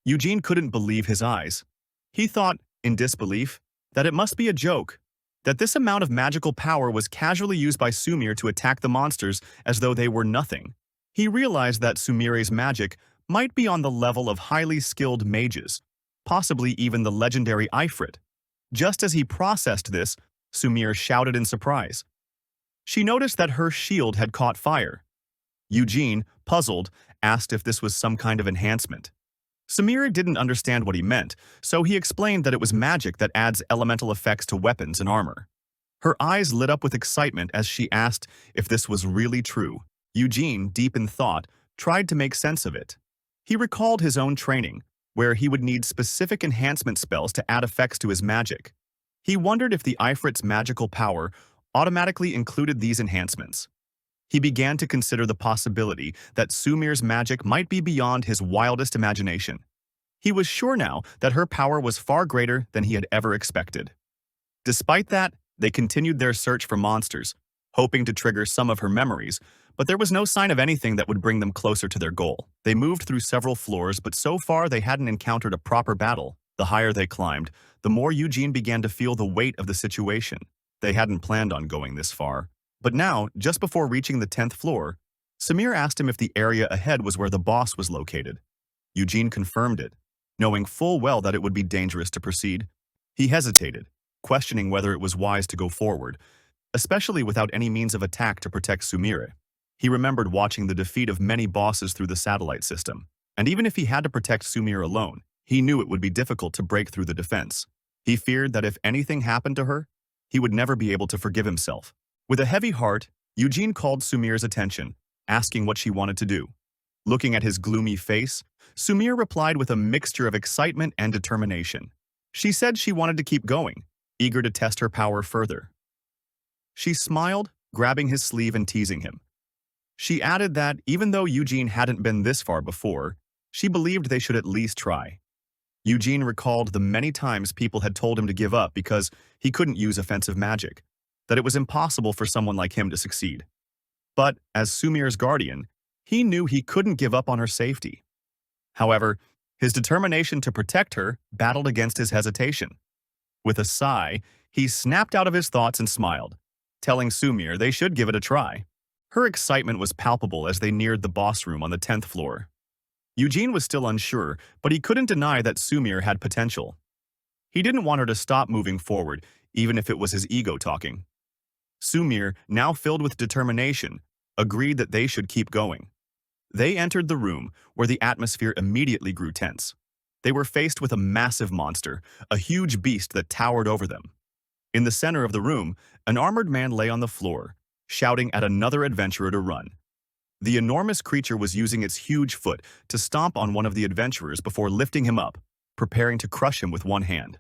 Eugene couldn't believe his eyes. He thought, in disbelief, that it must be a joke, that this amount of magical power was casually used by Sumire to attack the monsters as though they were nothing. He realized that Sumire's magic might be on the level of highly skilled mages, possibly even the legendary Ifrit. Just as he processed this, Sumire shouted in surprise. She noticed that her shield had caught fire. Eugene, puzzled, asked if this was some kind of enhancement. Sumire didn't understand what he meant, so he explained that it was magic that adds elemental effects to weapons and armor. Her eyes lit up with excitement as she asked if this was really true. Eugene, deep in thought, tried to make sense of it. He recalled his own training, where he would need specific enhancement spells to add effects to his magic. He wondered if the Ifrit's magical power automatically included these enhancements. He began to consider the possibility that Sumire's magic might be beyond his wildest imagination. He was sure now that her power was far greater than he had ever expected. Despite that, they continued their search for monsters, hoping to trigger some of her memories, but there was no sign of anything that would bring them closer to their goal. They moved through several floors, but so far they hadn't encountered a proper battle. The higher they climbed, the more Eugene began to feel the weight of the situation. They hadn't planned on going this far. But now, just before reaching the 10th floor, Sumire asked him if the area ahead was where the boss was located. Eugene confirmed it, knowing full well that it would be dangerous to proceed. He hesitated, questioning whether it was wise to go forward, especially without any means of attack to protect Sumire. He remembered watching the defeat of many bosses through the satellite system, and even if he had to protect Sumire alone, he knew it would be difficult to break through the defense. He feared that if anything happened to her, he would never be able to forgive himself. With a heavy heart, Eugene called Sumire's attention, asking what she wanted to do. Looking at his gloomy face, Sumire replied with a mixture of excitement and determination. She said she wanted to keep going, eager to test her power further. She smiled, grabbing his sleeve and teasing him. She added that even though Eugene hadn't been this far before, she believed they should at least try. Eugene recalled the many times people had told him to give up because he couldn't use offensive magic, that it was impossible for someone like him to succeed. But, as Sumire's guardian, he knew he couldn't give up on her safety. However, his determination to protect her battled against his hesitation. With a sigh, he snapped out of his thoughts and smiled, telling Sumire they should give it a try. Her excitement was palpable as they neared the boss room on the 10th floor. Eugene was still unsure, but he couldn't deny that Sumire had potential. He didn't want her to stop moving forward, even if it was his ego talking. Sumire, now filled with determination, agreed that they should keep going. They entered the room, where the atmosphere immediately grew tense. They were faced with a massive monster, a huge beast that towered over them. In the center of the room, an armored man lay on the floor, shouting at another adventurer to run. The enormous creature was using its huge foot to stomp on one of the adventurers before lifting him up, preparing to crush him with one hand.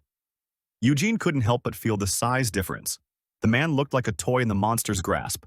Eugene couldn't help but feel the size difference. The man looked like a toy in the monster's grasp.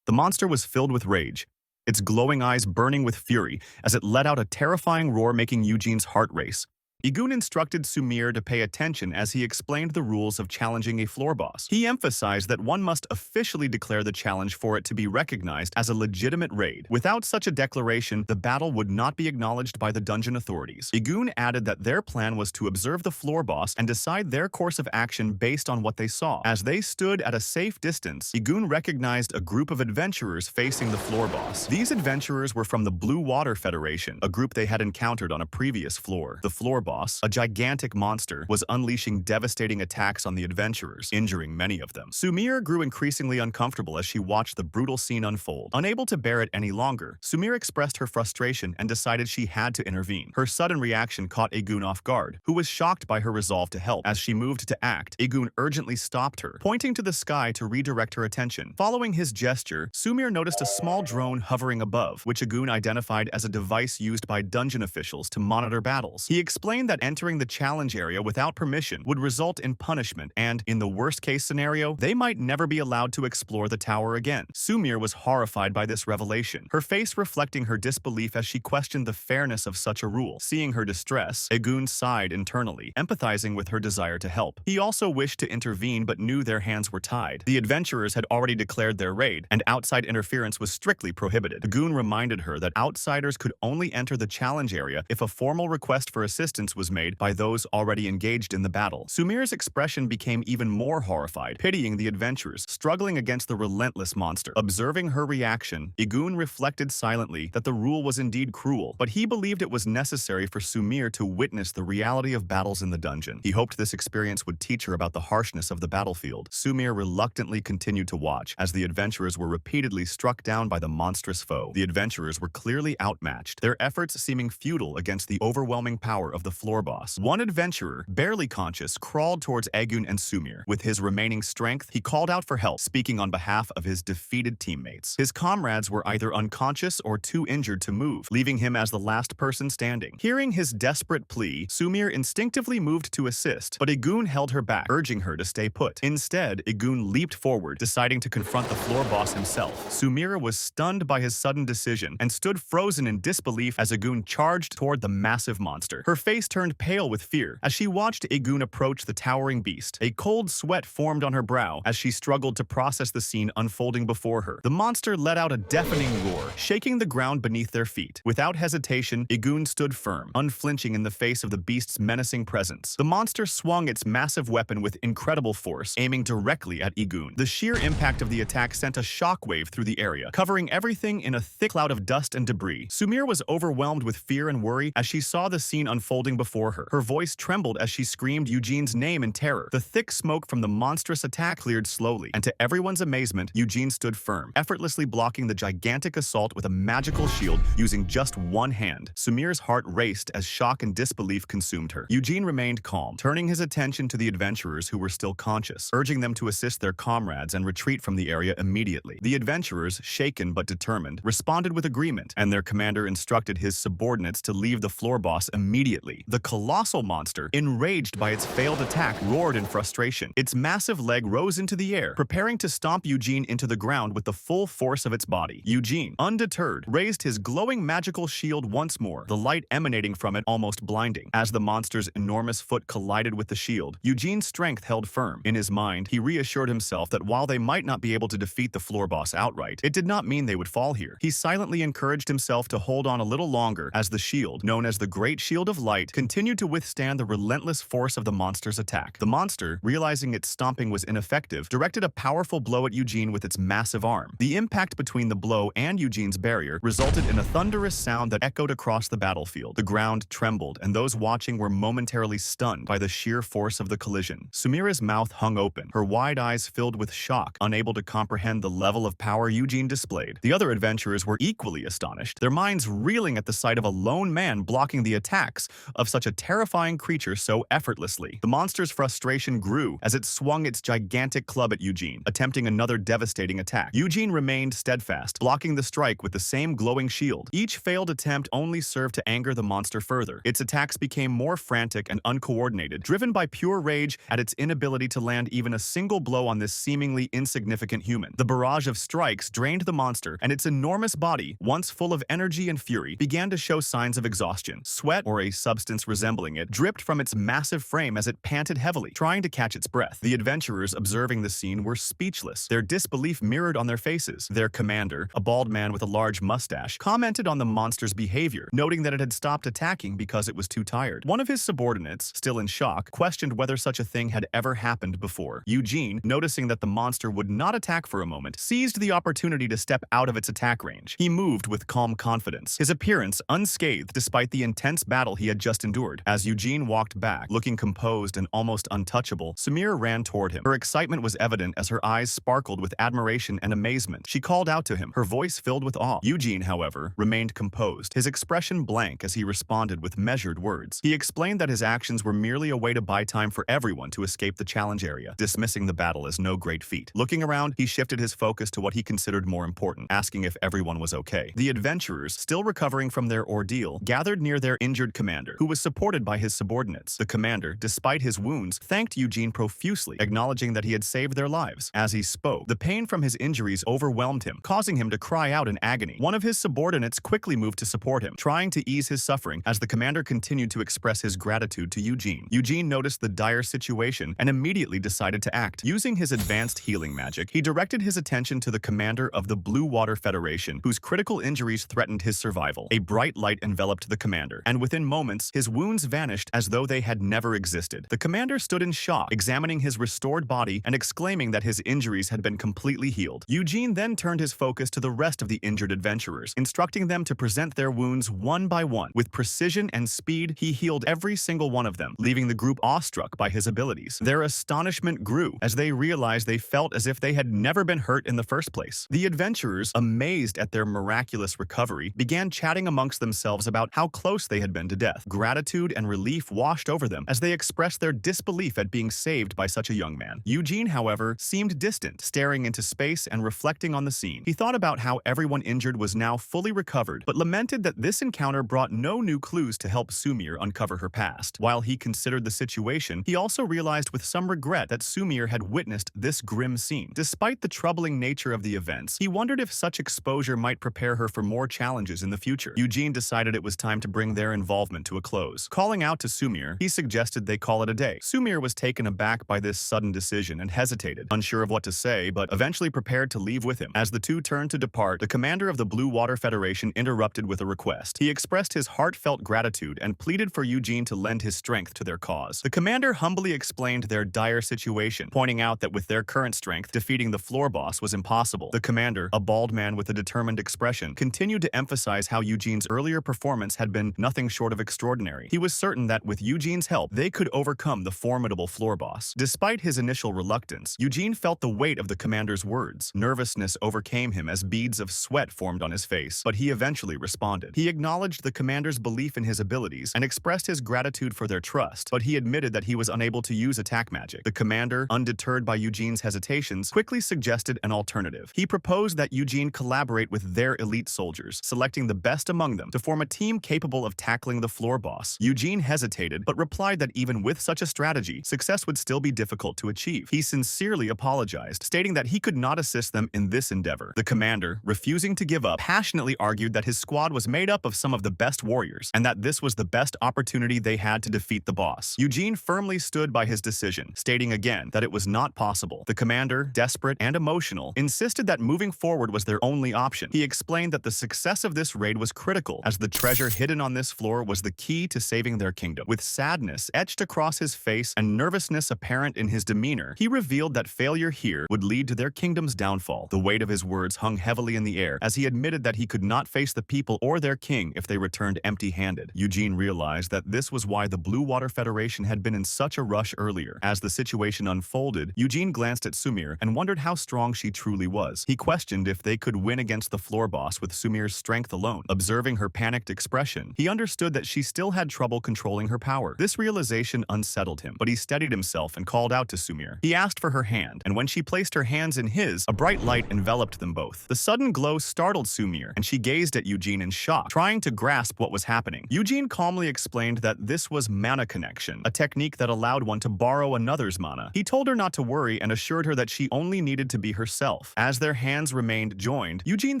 The monster was filled with rage, its glowing eyes burning with fury as it let out a terrifying roar, making Eugene's heart race. Egun instructed Sumire to pay attention as he explained the rules of challenging a floor boss. He emphasized that one must officially declare the challenge for it to be recognized as a legitimate raid. Without such a declaration, the battle would not be acknowledged by the dungeon authorities. Egun added that their plan was to observe the floor boss and decide their course of action based on what they saw. As they stood at a safe distance, Egun recognized a group of adventurers facing the floor boss. These adventurers were from the Blue Water Federation, a group they had encountered on a previous floor. The floor boss, a gigantic monster, was unleashing devastating attacks on the adventurers, injuring many of them. Sumire grew increasingly uncomfortable as she watched the brutal scene unfold. Unable to bear it any longer, Sumire expressed her frustration and decided she had to intervene. Her sudden reaction caught Egun off guard, who was shocked by her resolve to help. As she moved to act, Egun urgently stopped her, pointing to the sky to redirect her attention. Following his gesture, Sumire noticed a small drone hovering above, which Egun identified as a device used by dungeon officials to monitor battles. He explained that entering the challenge area without permission would result in punishment and, in the worst-case scenario, they might never be allowed to explore the tower again. Sumire was horrified by this revelation, her face reflecting her disbelief as she questioned the fairness of such a rule. Seeing her distress, Egun sighed internally, empathizing with her desire to help. He also wished to intervene but knew their hands were tied. The adventurers had already declared their raid, and outside interference was strictly prohibited. Egun reminded her that outsiders could only enter the challenge area if a formal request for assistance resistance was made by those already engaged in the battle. Sumir's expression became even more horrified, pitying the adventurers struggling against the relentless monster. Observing her reaction, Igun reflected silently that the rule was indeed cruel, but he believed it was necessary for Sumir to witness the reality of battles in the dungeon. He hoped this experience would teach her about the harshness of the battlefield. Sumir reluctantly continued to watch as the adventurers were repeatedly struck down by the monstrous foe. The adventurers were clearly outmatched, their efforts seeming futile against the overwhelming power of the floor boss. One adventurer, barely conscious, crawled towards Egun and Sumir. With his remaining strength, he called out for help, speaking on behalf of his defeated teammates. His comrades were either unconscious or too injured to move, leaving him as the last person standing. Hearing his desperate plea, Sumir instinctively moved to assist, but Igun held her back, urging her to stay put. Instead, Igun leaped forward, deciding to confront the floor boss himself. Sumira was stunned by his sudden decision and stood frozen in disbelief as Igun charged toward the massive monster. Her face turned pale with fear as she watched Igun approach the towering beast. A cold sweat formed on her brow as she struggled to process the scene unfolding before her. The monster let out a deafening roar, shaking the ground beneath their feet. Without hesitation, Igun stood firm, unflinching in the face of the beast's menacing presence. The monster swung its massive weapon with incredible force, aiming directly at Igun. The sheer impact of the attack sent a shockwave through the area, covering everything in a thick cloud of dust and debris. Sumir was overwhelmed with fear and worry as she saw the scene unfolding before her. Her voice trembled as she screamed Eugene's name in terror. The thick smoke from the monstrous attack cleared slowly, and to everyone's amazement, Eugene stood firm, effortlessly blocking the gigantic assault with a magical shield using just one hand. Sumir's heart raced as shock and disbelief consumed her. Eugene remained calm, turning his attention to the adventurers who were still conscious, urging them to assist their comrades and retreat from the area immediately. The adventurers, shaken but determined, responded with agreement, and their commander instructed his subordinates to leave the floor boss immediately. The colossal monster, enraged by its failed attack, roared in frustration. Its massive leg rose into the air, preparing to stomp Eugene into the ground with the full force of its body. Eugene, undeterred, raised his glowing magical shield once more, the light emanating from it almost blinding. As the monster's enormous foot collided with the shield, Eugene's strength held firm. In his mind, he reassured himself that while they might not be able to defeat the floor boss outright, it did not mean they would fall here. He silently encouraged himself to hold on a little longer as the shield, known as the Great Shield of Light, continued to withstand the relentless force of the monster's attack. The monster, realizing its stomping was ineffective, directed a powerful blow at Eugene with its massive arm. The impact between the blow and Eugene's barrier resulted in a thunderous sound that echoed across the battlefield. The ground trembled, and those watching were momentarily stunned by the sheer force of the collision. Sumira's mouth hung open, her wide eyes filled with shock, unable to comprehend the level of power Eugene displayed. The other adventurers were equally astonished, their minds reeling at the sight of a lone man blocking the attacks of such a terrifying creature so effortlessly. The monster's frustration grew as it swung its gigantic club at Eugene, attempting another devastating attack. Eugene remained steadfast, blocking the strike with the same glowing shield. Each failed attempt only served to anger the monster further. Its attacks became more frantic and uncoordinated, driven by pure rage at its inability to land even a single blow on this seemingly insignificant human. The barrage of strikes drained the monster, and its enormous body, once full of energy and fury, began to show signs of exhaustion. Sweat, or a substance resembling it, dripped from its massive frame as it panted heavily, trying to catch its breath. The adventurers observing the scene were speechless, their disbelief mirrored on their faces. Their commander, a bald man with a large mustache, commented on the monster's behavior, noting that it had stopped attacking because it was too tired. One of his subordinates, still in shock, questioned whether such a thing had ever happened before. Eugene, noticing that the monster would not attack for a moment, seized the opportunity to step out of its attack range. He moved with calm confidence, his appearance unscathed despite the intense battle he had just endured. As Eugene walked back, looking composed and almost untouchable, Sumira ran toward him. Her excitement was evident as her eyes sparkled with admiration and amazement. She called out to him, her voice filled with awe. Eugene, however, remained composed, his expression blank as he responded with measured words. He explained that his actions were merely a way to buy time for everyone to escape the challenge area, dismissing the battle as no great feat. Looking around, he shifted his focus to what he considered more important, asking if everyone was okay. The adventurers, still recovering from their ordeal, gathered near their injured commander, who was supported by his subordinates. The commander, despite his wounds, thanked Eugene profusely, acknowledging that he had saved their lives. As he spoke, the pain from his injuries overwhelmed him, causing him to cry out in agony. One of his subordinates quickly moved to support him, trying to ease his suffering as the commander continued to express his gratitude to Eugene. Eugene noticed the dire situation and immediately decided to act. Using his advanced healing magic, he directed his attention to the commander of the Blue Water Federation, whose critical injuries threatened his survival. A bright light enveloped the commander, and within moments, His wounds vanished as though they had never existed. The commander stood in shock, examining his restored body and exclaiming that his injuries had been completely healed. Eugene then turned his focus to the rest of the injured adventurers, instructing them to present their wounds one by one. With precision and speed, he healed every single one of them, leaving the group awestruck by his abilities. Their astonishment grew as they realized they felt as if they had never been hurt in the first place. The adventurers, amazed at their miraculous recovery, began chatting amongst themselves about how close they had been to death. Gratitude and relief washed over them as they expressed their disbelief at being saved by such a young man. Eugene, however, seemed distant, staring into space and reflecting on the scene. He thought about how everyone injured was now fully recovered, but lamented that this encounter brought no new clues to help Sumire uncover her past. While he considered the situation, he also realized with some regret that Sumire had witnessed this grim scene. Despite the troubling nature of the events, he wondered if such exposure might prepare her for more challenges in the future. Eugene decided it was time to bring their involvement to a close. Calling out to Sumire, he suggested they call it a day. Sumire was taken aback by this sudden decision and hesitated, unsure of what to say, but eventually prepared to leave with him. As the two turned to depart, the commander of the Blue Water Federation interrupted with a request. He expressed his heartfelt gratitude and pleaded for Eugene to lend his strength to their cause. The commander humbly explained their dire situation, pointing out that with their current strength, defeating the floor boss was impossible. The commander, a bald man with a determined expression, continued to emphasize how Eugene's earlier performance had been nothing short of extraordinary. He was certain that with Eugene's help, they could overcome the formidable floor boss. Despite his initial reluctance, Eugene felt the weight of the commander's words. Nervousness overcame him as beads of sweat formed on his face, but he eventually responded. He acknowledged the commander's belief in his abilities and expressed his gratitude for their trust, but he admitted that he was unable to use attack magic. The commander, undeterred by Eugene's hesitations, quickly suggested an alternative. He proposed that Eugene collaborate with their elite soldiers, selecting the best among them to form a team capable of tackling the floor boss. Eugene hesitated, but replied that even with such a strategy, success would still be difficult to achieve. He sincerely apologized, stating that he could not assist them in this endeavor. The commander, refusing to give up, passionately argued that his squad was made up of some of the best warriors, and that this was the best opportunity they had to defeat the boss. Eugene firmly stood by his decision, stating again that it was not possible. The commander, desperate and emotional, insisted that moving forward was their only option. He explained that the success of this raid was critical, as the treasure hidden on this floor was the key to saving their kingdom. With sadness etched across his face and nervousness apparent in his demeanor, he revealed that failure here would lead to their kingdom's downfall. The weight of his words hung heavily in the air, as he admitted that he could not face the people or their king if they returned empty-handed. Eugene realized that this was why the Blue Water Federation had been in such a rush earlier. As the situation unfolded, Eugene glanced at Sumire and wondered how strong she truly was. He questioned if they could win against the floor boss with Sumire's strength alone. Observing her panicked expression, he understood that she still had trouble controlling her power. This realization unsettled him, but he steadied himself and called out to Sumire. He asked for her hand, and when she placed her hands in his, a bright light enveloped them both. The sudden glow startled Sumire, and she gazed at Eugene in shock, trying to grasp what was happening. Eugene calmly explained that this was mana connection, a technique that allowed one to borrow another's mana. He told her not to worry and assured her that she only needed to be herself. As their hands remained joined, Eugene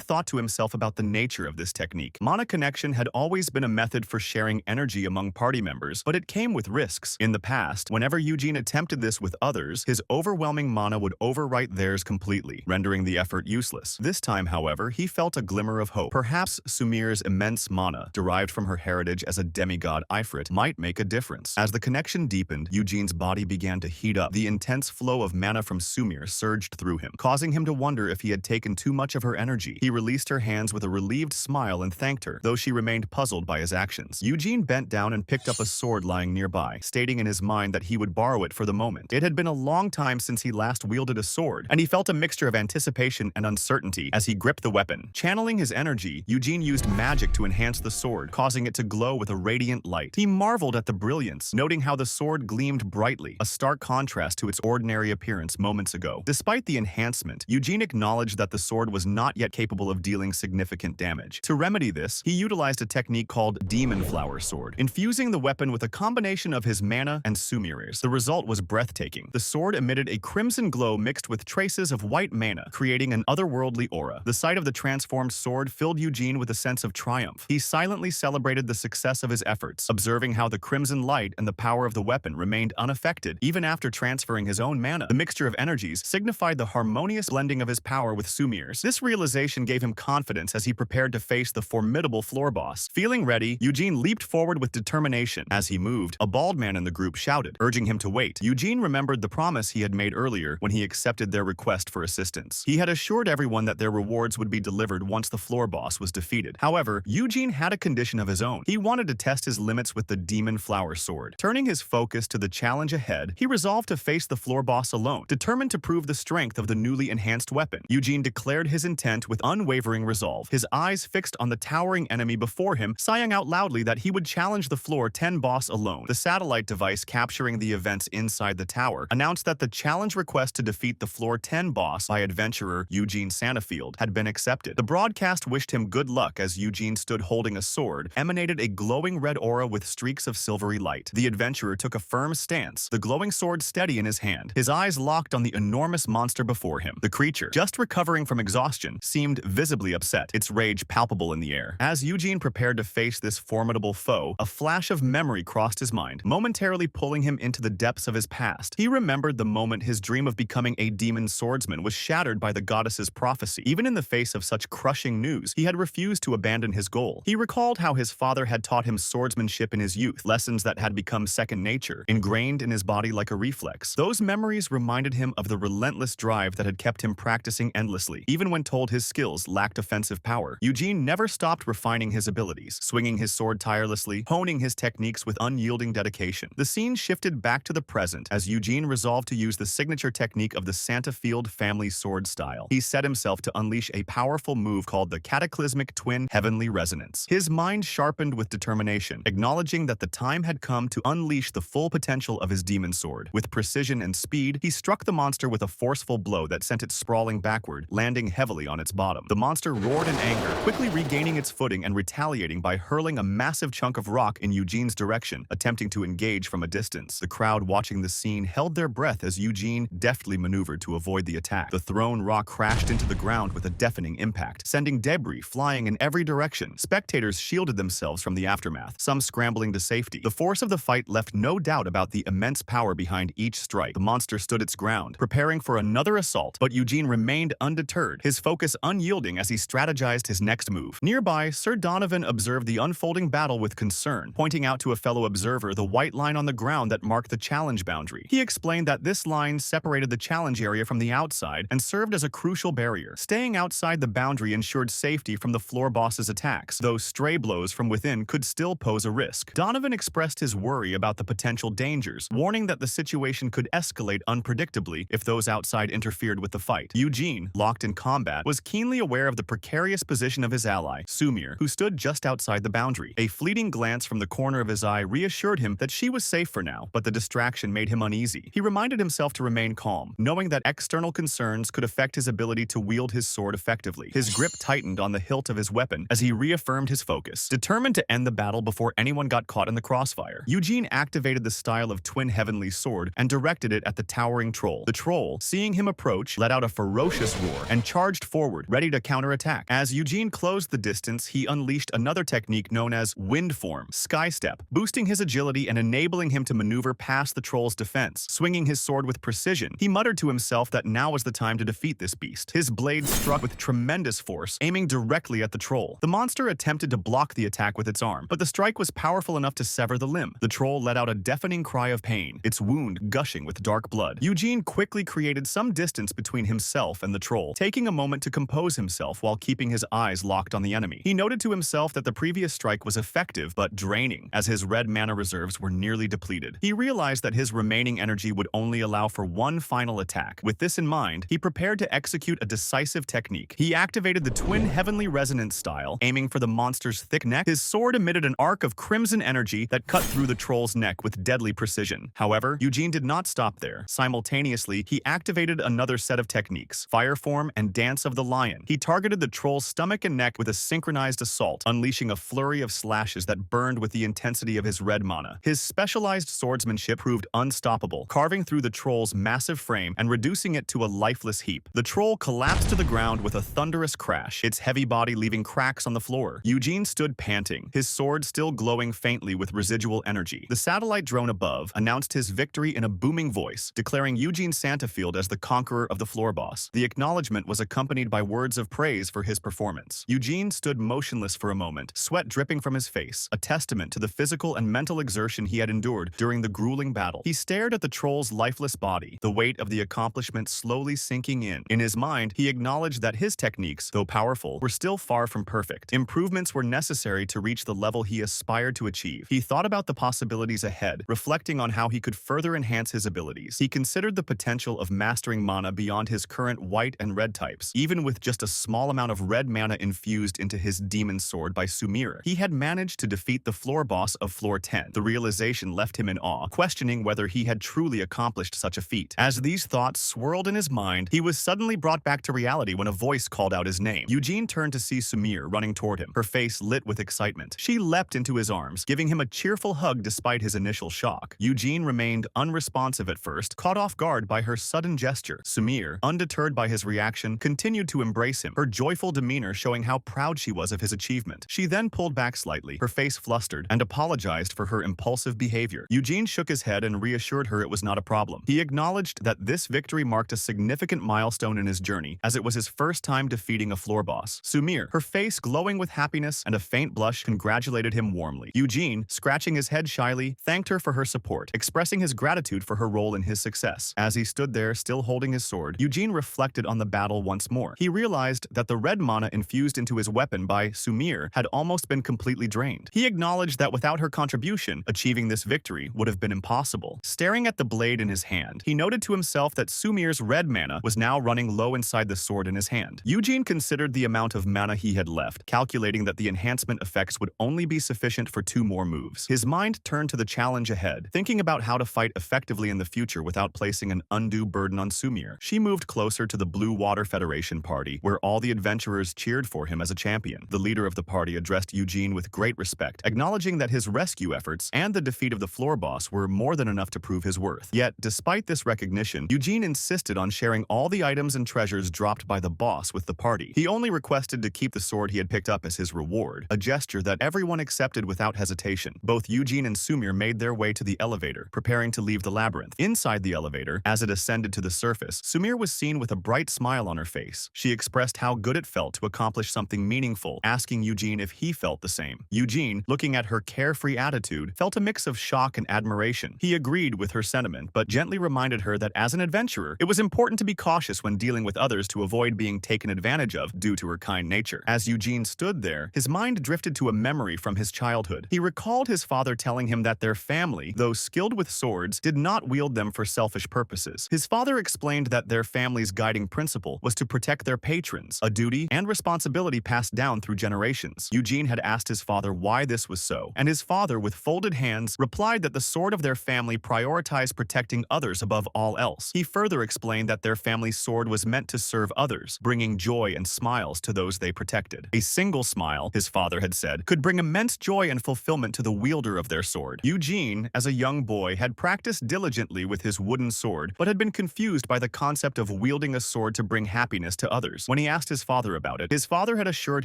thought to himself about the nature of this technique. Mana connection had always been a method for sharing energy among party members, but it came with risks. In the past, whenever Eugene attempted this with others, his overwhelming mana would overwrite theirs completely, rendering the effort useless. This time, however, he felt a glimmer of hope. Perhaps Sumire's immense mana, derived from her heritage as a demigod Ifrit, might make a difference. As the connection deepened, Eugene's body began to heat up. The intense flow of mana from Sumire surged through him, causing him to wonder if he had taken too much of her energy. He released her hands with a relieved smile and thanked her, though she remained puzzled by his actions. Eugene bent down and picked up a sword lying nearby, stating in his mind that he would borrow it for the moment. It had been a long time since he last wielded a sword, and he felt a mixture of anticipation and uncertainty as he gripped the weapon. Channeling his energy, Eugene used magic to enhance the sword, causing it to glow with a radiant light. He marveled at the brilliance, noting how the sword gleamed brightly, a stark contrast to its ordinary appearance moments ago. Despite the enhancement, Eugene acknowledged that the sword was not yet capable of dealing significant damage. To remedy this, he utilized a technique called Demon Flower Sword, infusing the weapon with a combination of his mana and Sumire's. The result was breathtaking. The sword emitted a crimson glow mixed with traces of white mana, creating an otherworldly aura. The sight of the transformed sword filled Eugene with a sense of triumph. He silently celebrated the success of his efforts, observing how the crimson light and the power of the weapon remained unaffected even after transferring his own mana. The mixture of energies signified the harmonious blending of his power with Sumire's. This realization gave him confidence as he prepared to face the formidable floor boss. Feeling ready, Eugene leaped forward forward with determination. As he moved, a bald man in the group shouted, urging him to wait. Eugene remembered the promise he had made earlier when he accepted their request for assistance. He had assured everyone that their rewards would be delivered once the floor boss was defeated. However, Eugene had a condition of his own. He wanted to test his limits with the Demon Flower Sword. Turning his focus to the challenge ahead, he resolved to face the floor boss alone, determined to prove the strength of the newly enhanced weapon. Eugene declared his intent with unwavering resolve, his eyes fixed on the towering enemy before him, sighing out loudly that he would challenge the floor 10 boss alone. The satellite device capturing the events inside the tower announced that the challenge request to defeat the floor 10 boss by adventurer Eugene Santafield had been accepted. The broadcast wished him good luck as Eugene stood holding a sword, emanated a glowing red aura with streaks of silvery light. The adventurer took a firm stance, the glowing sword steady in his hand, his eyes locked on the enormous monster before him. The creature, just recovering from exhaustion, seemed visibly upset, its rage palpable in the air. As Eugene prepared to face this formidable foe, a flash of memory crossed his mind, momentarily pulling him into the depths of his past. He remembered the moment his dream of becoming a demon swordsman was shattered by the goddess's prophecy. Even in the face of such crushing news, he had refused to abandon his goal. He recalled how his father had taught him swordsmanship in his youth, lessons that had become second nature, ingrained in his body like a reflex. Those memories reminded him of the relentless drive that had kept him practicing endlessly, even when told his skills lacked offensive power. Eugene never stopped refining his abilities, swinging his sword tirelessly, honing his techniques with unyielding dedication. The scene shifted back to the present as Eugene resolved to use the signature technique of the Santafield family sword style. He set himself to unleash a powerful move called the Cataclysmic Twin Heavenly Resonance. His mind sharpened with determination, acknowledging that the time had come to unleash the full potential of his demon sword. With precision and speed, he struck the monster with a forceful blow that sent it sprawling backward, landing heavily on its bottom. The monster roared in anger, quickly regaining its footing and retaliating by hurling a massive chunk of rock in Eugene's direction, attempting to engage from a distance. The crowd watching the scene held their breath as Eugene deftly maneuvered to avoid the attack. The thrown rock crashed into the ground with a deafening impact, sending debris flying in every direction. Spectators shielded themselves from the aftermath, some scrambling to safety. The force of the fight left no doubt about the immense power behind each strike. The monster stood its ground, preparing for another assault, but Eugene remained undeterred, his focus unyielding as he strategized his next move. Nearby, Sir Donovan observed the unfolding battle with concern, pointing out to a fellow observer the white line on the ground that marked the challenge boundary. He explained that this line separated the challenge area from the outside and served as a crucial barrier. Staying outside the boundary ensured safety from the floor boss's attacks, though stray blows from within could still pose a risk. Donovan expressed his worry about the potential dangers, warning that the situation could escalate unpredictably if those outside interfered with the fight. Eugene, locked in combat, was keenly aware of the precarious position of his ally, Sumir, who stood just outside the boundary. A fleeting glance from the corner of his eye reassured him that she was safe for now, but the distraction made him uneasy. He reminded himself to remain calm, knowing that external concerns could affect his ability to wield his sword effectively. His grip tightened on the hilt of his weapon as he reaffirmed his focus, determined to end the battle before anyone got caught in the crossfire. Eugene activated the style of Twin Heavenly Sword and directed it at the towering troll. The troll, seeing him approach, let out a ferocious roar and charged forward, ready to counterattack. As Eugene closed the distance, he unleashed another technique known as Wind Form, Sky Step, boosting his agility and enabling him to maneuver past the troll's defense. Swinging his sword with precision, he muttered to himself that now was the time to defeat this beast. His blade struck with tremendous force, aiming directly at the troll. The monster attempted to block the attack with its arm, but the strike was powerful enough to sever the limb. The troll let out a deafening cry of pain, its wound gushing with dark blood. Eugene quickly created some distance between himself and the troll, taking a moment to compose himself while keeping his eyes locked on the enemy. He noted to himself that the previous strike was effective but draining, as his red mana reserves were nearly depleted. He realized that his remaining energy would only allow for one final attack. With this in mind, he prepared to execute a decisive technique. He activated the Twin Heavenly Resonance style, aiming for the monster's thick neck. His sword emitted an arc of crimson energy that cut through the troll's neck with deadly precision. However, Eugene did not stop there. Simultaneously, he activated another set of techniques, Fire Form and Dance of the Lion. He targeted the troll's stomach and neck with a synchronized assault, unleashing a flurry of slashes that burned with the intensity of his red mana. His specialized swordsmanship proved unstoppable, carving through the troll's massive frame and reducing it to a lifeless heap. The troll collapsed to the ground with a thunderous crash, its heavy body leaving cracks on the floor. Eugene stood panting, his sword still glowing faintly with residual energy. The satellite drone above announced his victory in a booming voice, declaring Eugene Santafield as the conqueror of the floor boss. The acknowledgement was accompanied by words of praise for his performance. Eugene stood motionless for a moment, sweat dripping from his face, a testament to the physical and mental exertion he had endured during the grueling battle. He stared at the troll's lifeless body, the weight of the accomplishment slowly sinking in. In his mind, he acknowledged that his techniques, though powerful, were still far from perfect. Improvements were necessary to reach the level he aspired to achieve. He thought about the possibilities ahead, reflecting on how he could further enhance his abilities. He considered the potential of mastering mana beyond his current white and red types, even with just a small amount of red mana infused into his demon sword by Sumire. He had managed to defeat the floor boss of floor 10. The realization left him in awe, questioning whether he had truly accomplished such a feat. As these thoughts swirled in his mind, he was suddenly brought back to reality when a voice called out his name. Eugene turned to see Sumire running toward him, her face lit with excitement. She leapt into his arms, giving him a cheerful hug despite his initial shock. Eugene remained unresponsive at first, caught off guard by her sudden gesture. Sumire, undeterred by his reaction, continued to embrace him, her joyful demeanor showing how proud she was of his achievement. She then pulled back slightly, her face flustered, and apologized for her impulsive behavior. Eugene shook his head and reassured her it was not a problem. He acknowledged that this victory marked a significant milestone in his journey, as it was his first time defeating a floor boss. Sumire, her face glowing with happiness and a faint blush, congratulated him warmly. Eugene, scratching his head shyly, thanked her for her support, expressing his gratitude for her role in his success. As he stood there, still holding his sword, Eugene reflected on the battle once more. He realized that the red mana infused into his weapon by Sumire had almost been completely drained. He acknowledged that without her contribution, achieving this victory would have been impossible. Staring at the blade in his hand, he noted to himself that Sumire's red mana was now running low inside the sword in his hand. Eugene considered the amount of mana he had left, calculating that the enhancement effects would only be sufficient for 2 more moves. His mind turned to the challenge ahead, thinking about how to fight effectively in the future without placing an undue burden on Sumire. She moved closer to the Blue Water Federation party, where all the adventurers cheered for him as a champion. The leader of the party addressed Eugene with great respect, acknowledging that his rescue efforts and the defeat of the floor boss were more than enough to prove his worth. Yet, despite this recognition, Eugene insisted on sharing all the items and treasures dropped by the boss with the party. He only requested to keep the sword he had picked up as his reward, a gesture that everyone accepted without hesitation. Both Eugene and Sumire made their way to the elevator, preparing to leave the labyrinth. Inside the elevator, as it ascended to the surface, Sumire was seen with a bright smile on her face. She expressed how good it felt to accomplish something meaningful, asking Eugene if he felt the same. Eugene, looking at her carefree attitude, felt a mix of shock and admiration. He agreed with her sentiment, but gently reminded her that as an adventurer, it was important to be cautious when dealing with others to avoid being taken advantage of due to her kind nature. As Eugene stood there, his mind drifted to a memory from his childhood. He recalled his father telling him that their family, though skilled with swords, did not wield them for selfish purposes. His father explained that their family's guiding principle was to protect their patrons, a duty and responsibility passed down through generations. Eugene had asked his father why this was so, and his father, with folded hands, replied that the sword of their family prioritized protecting others above all else. He further explained that their family's sword was meant to serve others, bringing joy and smiles to those they protected. A single smile, his father had said, could bring immense joy and fulfillment to the wielder of their sword. Eugene, as a young boy, had practiced diligently with his wooden sword, but had been confused by the concept of wielding a sword to bring happiness to others. When he asked his father about it, his father had assured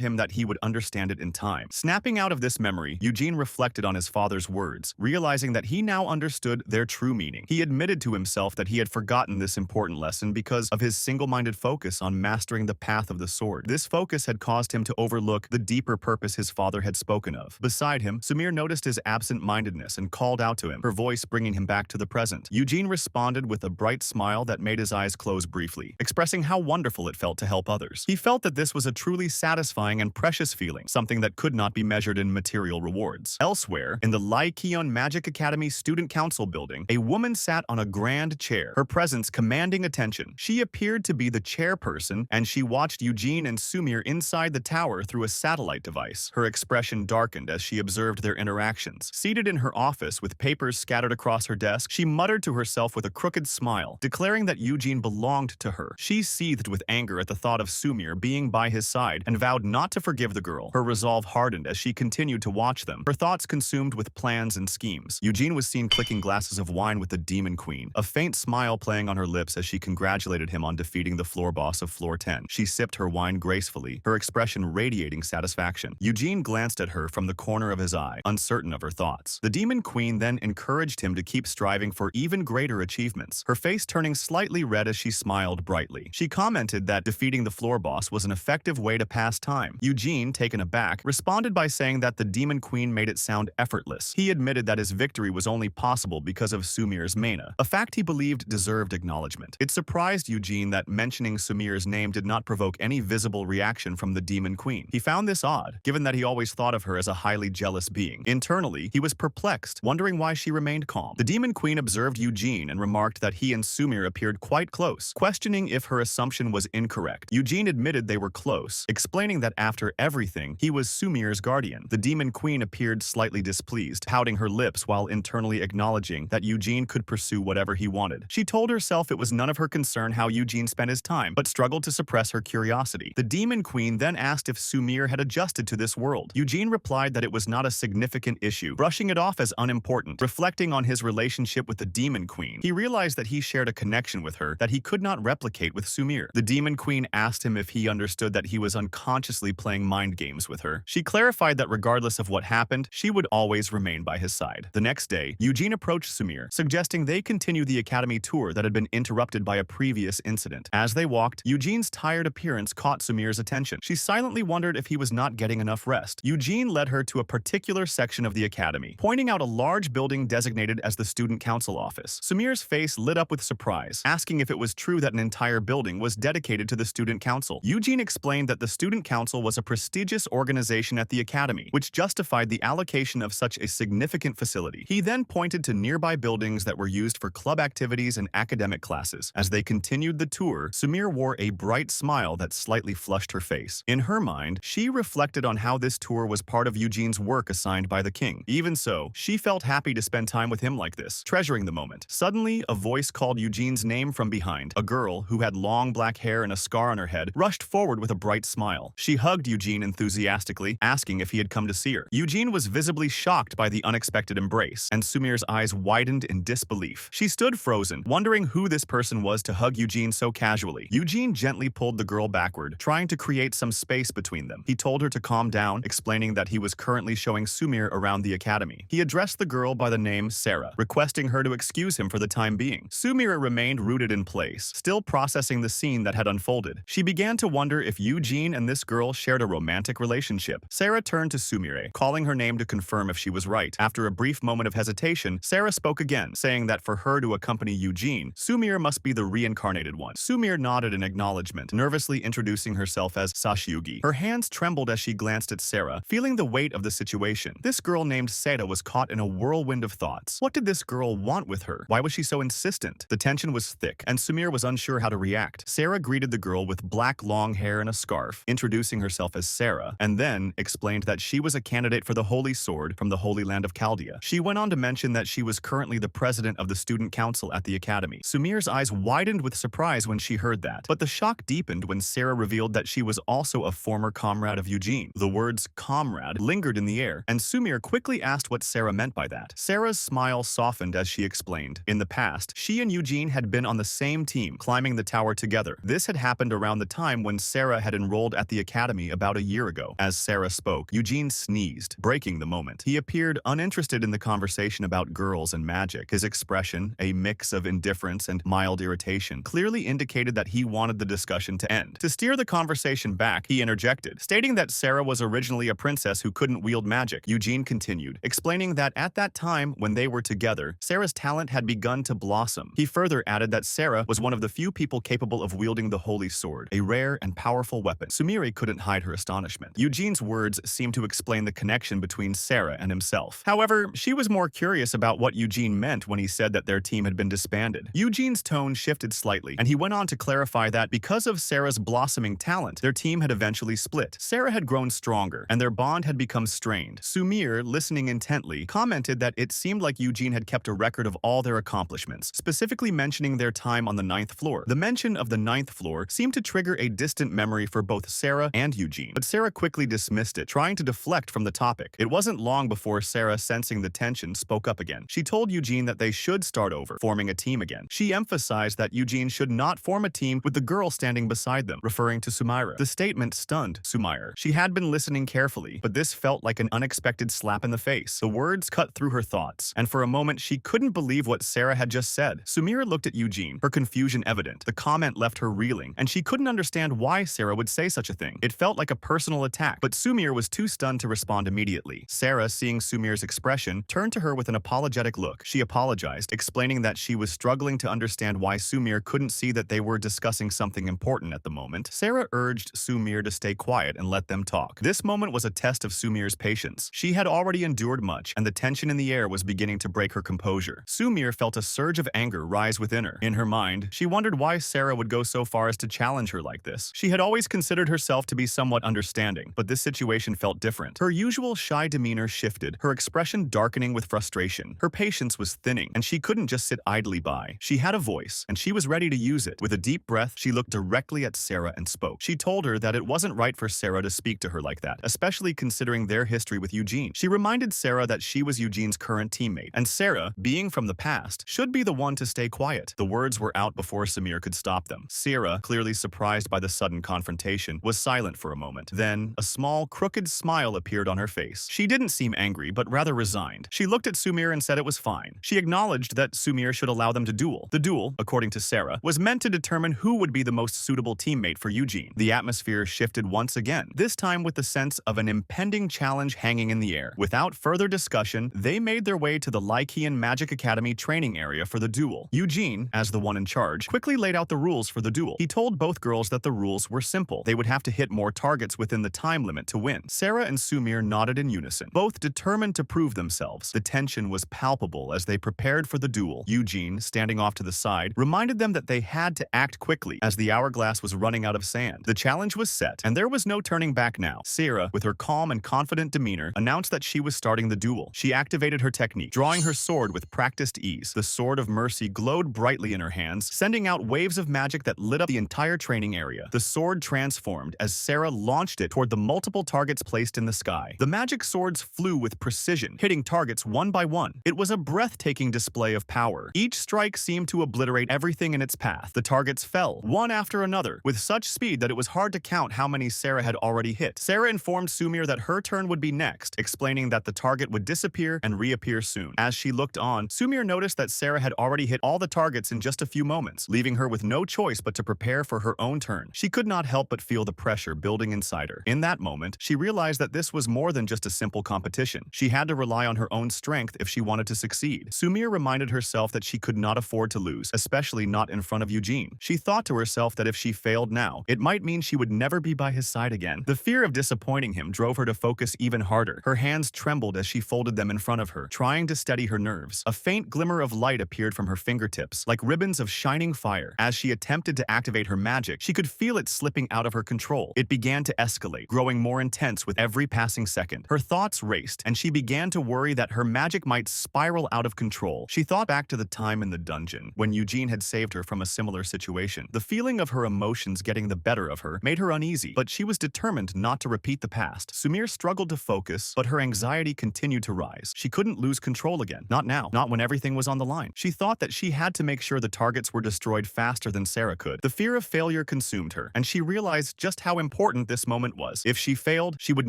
him that he would understand it in time. Snapping out of this memory, Eugene reflected on his father's words, realizing that he now understood their true meaning. He admitted to himself that he had forgotten this important lesson because of his single-minded focus on mastering the path of the sword. This focus had caused him to overlook the deeper purpose his father had spoken of. Beside him, Sumire noticed his absent-mindedness and called out to him, her voice bringing him back to the present. Eugene responded with a bright smile that made his eyes close briefly, expressing how wonderful it felt to help others. He felt that this was a truly satisfying and precious feeling, something that could not be measured in material rewards. Elsewhere, in the Lyceon Magic Academy Student Council building, a woman sat on a grand chair, her presence commanding attention. She appeared to be the chairperson, and she watched Eugene and Sumire inside the tower through a satellite device. Her expression darkened as she observed their interactions. Seated in her office with papers scattered across her desk, she muttered to herself with a crooked smile, declaring that Eugene belonged to her. She seethed with anger at the thought of Sumire being by his side and vowed not to forgive the girl. Her resolve hardened as she continued to watch them, her thoughts consumed with plans and schemes. Eugene was seen clicking glasses of wine with the Demon Queen, a faint smile playing on her lips as she congratulated him on defeating the floor boss of floor 10. She sipped her wine gracefully, her expression radiating satisfaction. Eugene glanced at her from the corner of his eye, uncertain of her thoughts. The Demon Queen then encouraged him to keep striving for even greater achievements, her face turning slightly red as she smiled brightly. She commented that defeating the floor boss was an effective way to pass time. Eugene, taken aback, responded by saying that the Demon Queen made it sound effortless. He admitted that his victory was only possible because of Sumir's mana, a fact he believed deserved acknowledgement. It surprised Eugene that mentioning Sumir's name did not provoke any visible reaction from the Demon Queen. He found this odd, given that he always thought of her as a highly jealous being. Internally, he was perplexed, wondering why she remained calm. The Demon Queen observed Eugene and remarked that he and Sumir appeared quite close, questioning if her assumption was incorrect. Eugene admitted they were close, explaining that after everything, he was Sumir's guardian. The Demon Queen appeared slightly displeased, pouting her lips while internally acknowledging that Eugene could pursue whatever he wanted. She told herself it was none of her concern how Eugene spent his time, but struggled to suppress her curiosity. The Demon Queen then asked if Sumir had adjusted to this world. Eugene replied that it was not a significant issue, brushing it off as unimportant. Reflecting on his relationship with the Demon Queen, he realized that he shared a connection with her that he could not replicate with Sumir. The Demon Queen asked him if he understood that he was unconsciously playing mind games with her. She clarified that regardless of what happened, she would always remain by his side. The next day, Eugene approached Sumir, suggesting they continue the academy tour that had been interrupted by a previous incident. As they walked, Eugene's tired appearance caught Sumir's attention. She silently wondered if he was not getting enough rest. Eugene led her to a particular section of the academy, pointing out a large building designated as the student council office. Sumir's face lit up with surprise, asking if it was true that an entire building was dedicated to the student council. Eugene explained that the student council was a prestigious organization at the academy, which justified the allocation of such a significant facility. He then pointed to nearby buildings that were used for club activities and academic classes. As they continued the tour, Sumir wore a bright smile that slightly flushed her face. In her mind, she reflected on how this tour was part of Eugene's work assigned by the king. Even so, she felt happy to spend time with him like this, treasuring the moment. Suddenly, a voice called Eugene's name from behind. A girl, who had long black hair and a scar on her head, rushed forward with a bright smile. She hugged Eugene enthusiastically, asking if he had come to see her. Eugene was visibly shocked by the unexpected embrace, and Sumir's eyes widened in disbelief. She stood frozen, wondering who this person was to hug Eugene so casually. Eugene gently pulled the girl backward, trying to create some space between them. He told her to calm down, explaining that he was currently showing Sumir around the academy. He addressed the girl by the name Sarah, requesting her to excuse him for the time being. Sumir remained rooted in place, still processing the scene that had unfolded. She began to wonder if Eugene and this girl shared a romantic relationship. Sarah turned to Sumire, calling her name to confirm if she was right. After a brief moment of hesitation, Sarah spoke again, saying that for her to accompany Eugene, Sumir must be the reincarnated one. Sumir nodded in acknowledgement, nervously introducing herself as Sashyugi. Her hands trembled as she glanced at Sarah, feeling the weight of the situation. This girl named Seda was caught in a whirlwind of thoughts. What did this girl want with her? Why was she so insistent? The tension was thick, and Sumir was unsure how to react. Sarah greeted the girl with black long hair and a scarf, introducing herself as Sarah, and then explained that she was a candidate for the Holy Sword from the Holy Land of Chaldea. She went on to mention that she was currently the president of the student council at the academy. Sumir's eyes widened with surprise when she heard that, but the shock deepened when Sarah revealed that she was also a former comrade of Eugene. The words comrade lingered in the air, and Sumir quickly asked what Sarah meant by that. Sarah's smile softened as she explained. In the past, she and Eugene had been on the same team, climbing the tower together. This had happened around the time when Sarah had enrolled at the academy about a year ago. As Sarah spoke, Eugene sneezed, breaking the moment. He appeared uninterested in the conversation about girls and magic. His expression, a mix of indifference and mild irritation, clearly indicated that he wanted the discussion to end. To steer the conversation back, he interjected, stating that Sarah was originally a princess who couldn't wield magic. Eugene continued, explaining that at that time, when they were together, Sarah's talent had begun to blossom. He further added that Sarah was one of the few people capable of wielding the Holy Sword, a rare and powerful weapon. Sumire couldn't hide her astonishment. Eugene's words seemed to explain the connection between Sarah and himself. However, she was more curious about what Eugene meant when he said that their team had been disbanded. Eugene's tone shifted slightly, and he went on to clarify that because of Sarah's blossoming talent, their team had eventually split. Sarah had grown stronger, and their bond had become strained. Sumir, listening intently, commented that it seemed like Eugene had kept a record of all their accomplishments, specifically mentioning their time on the 9th floor. The mention of the 9th floor seemed to trigger a distant memory for both Sarah and Eugene, but Sarah quickly dismissed it, trying to deflect from the topic. It wasn't long before Sarah, sensing the tension, spoke up again. She told Eugene that they should start over, forming a team again. She emphasized that Eugene should not form a team with the girl standing beside them, referring to Sumire. The statement stunned Sumire. She had been listening carefully, but this felt like an unexpected slap in the face. The words cut through her thoughts, and for a moment she couldn't believe what Sarah had just said. Sumire looked at Eugene, her confusion evident. The comment left her reeling, and she couldn't understand why Sarah would say such a thing. It felt like a personal attack, but Sumire was too stunned to respond. respond immediately. Sarah, seeing Sumir's expression, turned to her with an apologetic look. She apologized, explaining that she was struggling to understand why Sumir couldn't see that they were discussing something important at the moment. Sarah urged Sumir to stay quiet and let them talk. This moment was a test of Sumir's patience. She had already endured much, and the tension in the air was beginning to break her composure. Sumir felt a surge of anger rise within her. In her mind, she wondered why Sarah would go so far as to challenge her like this. She had always considered herself to be somewhat understanding, but this situation felt different. Her usual shy demeanor shifted, her expression darkening with frustration. Her patience was thinning, and she couldn't just sit idly by. She had a voice, and she was ready to use it. With a deep breath, she looked directly at Sarah and spoke. She told her that it wasn't right for Sarah to speak to her like that, especially considering their history with Eugene. She reminded Sarah that she was Eugene's current teammate, and Sarah, being from the past, should be the one to stay quiet. The words were out before Sumir could stop them. Sarah, clearly surprised by the sudden confrontation, was silent for a moment. Then, a small, crooked smile appeared on her face. She didn't seem angry, but rather resigned. She looked at Sumir and said it was fine. She acknowledged that Sumir should allow them to duel. The duel, according to Sarah, was meant to determine who would be the most suitable teammate for Eugene. The atmosphere shifted once again, this time with the sense of an impending challenge hanging in the air. Without further discussion, they made their way to the Lycian Magic Academy training area for the duel. Eugene, as the one in charge, quickly laid out the rules for the duel. He told both girls that the rules were simple. They would have to hit more targets within the time limit to win. Sarah and Sumir nodded in unison, both determined to prove themselves. The tension was palpable as they prepared for the duel. Eugene, standing off to the side, reminded them that they had to act quickly as the hourglass was running out of sand. The challenge was set, and there was no turning back now. Sarah, with her calm and confident demeanor, announced that she was starting the duel. She activated her technique, drawing her sword with practiced ease. The sword of mercy glowed brightly in her hands, sending out waves of magic that lit up the entire training area. The sword transformed as Sarah launched it toward the multiple targets placed in the sky. The magic swords flew with precision, hitting targets one by one. It was a breathtaking display of power. Each strike seemed to obliterate everything in its path. The targets fell, one after another, with such speed that it was hard to count how many Sarah had already hit. Sarah informed Sumir that her turn would be next, explaining that the target would disappear and reappear soon. As she looked on, Sumir noticed that Sarah had already hit all the targets in just a few moments, leaving her with no choice but to prepare for her own turn. She could not help but feel the pressure building inside her. In that moment, she realized that this was more than just a simple competition. She had to rely on her own strength if she wanted to succeed. Sumir reminded herself that she could not afford to lose, especially not in front of Eugene. She thought to herself that if she failed now, it might mean she would never be by his side again. The fear of disappointing him drove her to focus even harder. Her hands trembled as she folded them in front of her, trying to steady her nerves. A faint glimmer of light appeared from her fingertips, like ribbons of shining fire. As she attempted to activate her magic, she could feel it slipping out of her control. It began to escalate, growing more intense with every passing second. Her thoughts raced, and she began to worry that her magic might spiral out of control. She thought back to the time in the dungeon, when Eugene had saved her from a similar situation. The feeling of her emotions getting the better of her made her uneasy, but she was determined not to repeat the past. Sumir struggled to focus, but her anxiety continued to rise. She couldn't lose control again. Not now. Not when everything was on the line. She thought that she had to make sure the targets were destroyed faster than Sarah could. The fear of failure consumed her, and she realized just how important this moment was. If she failed, she would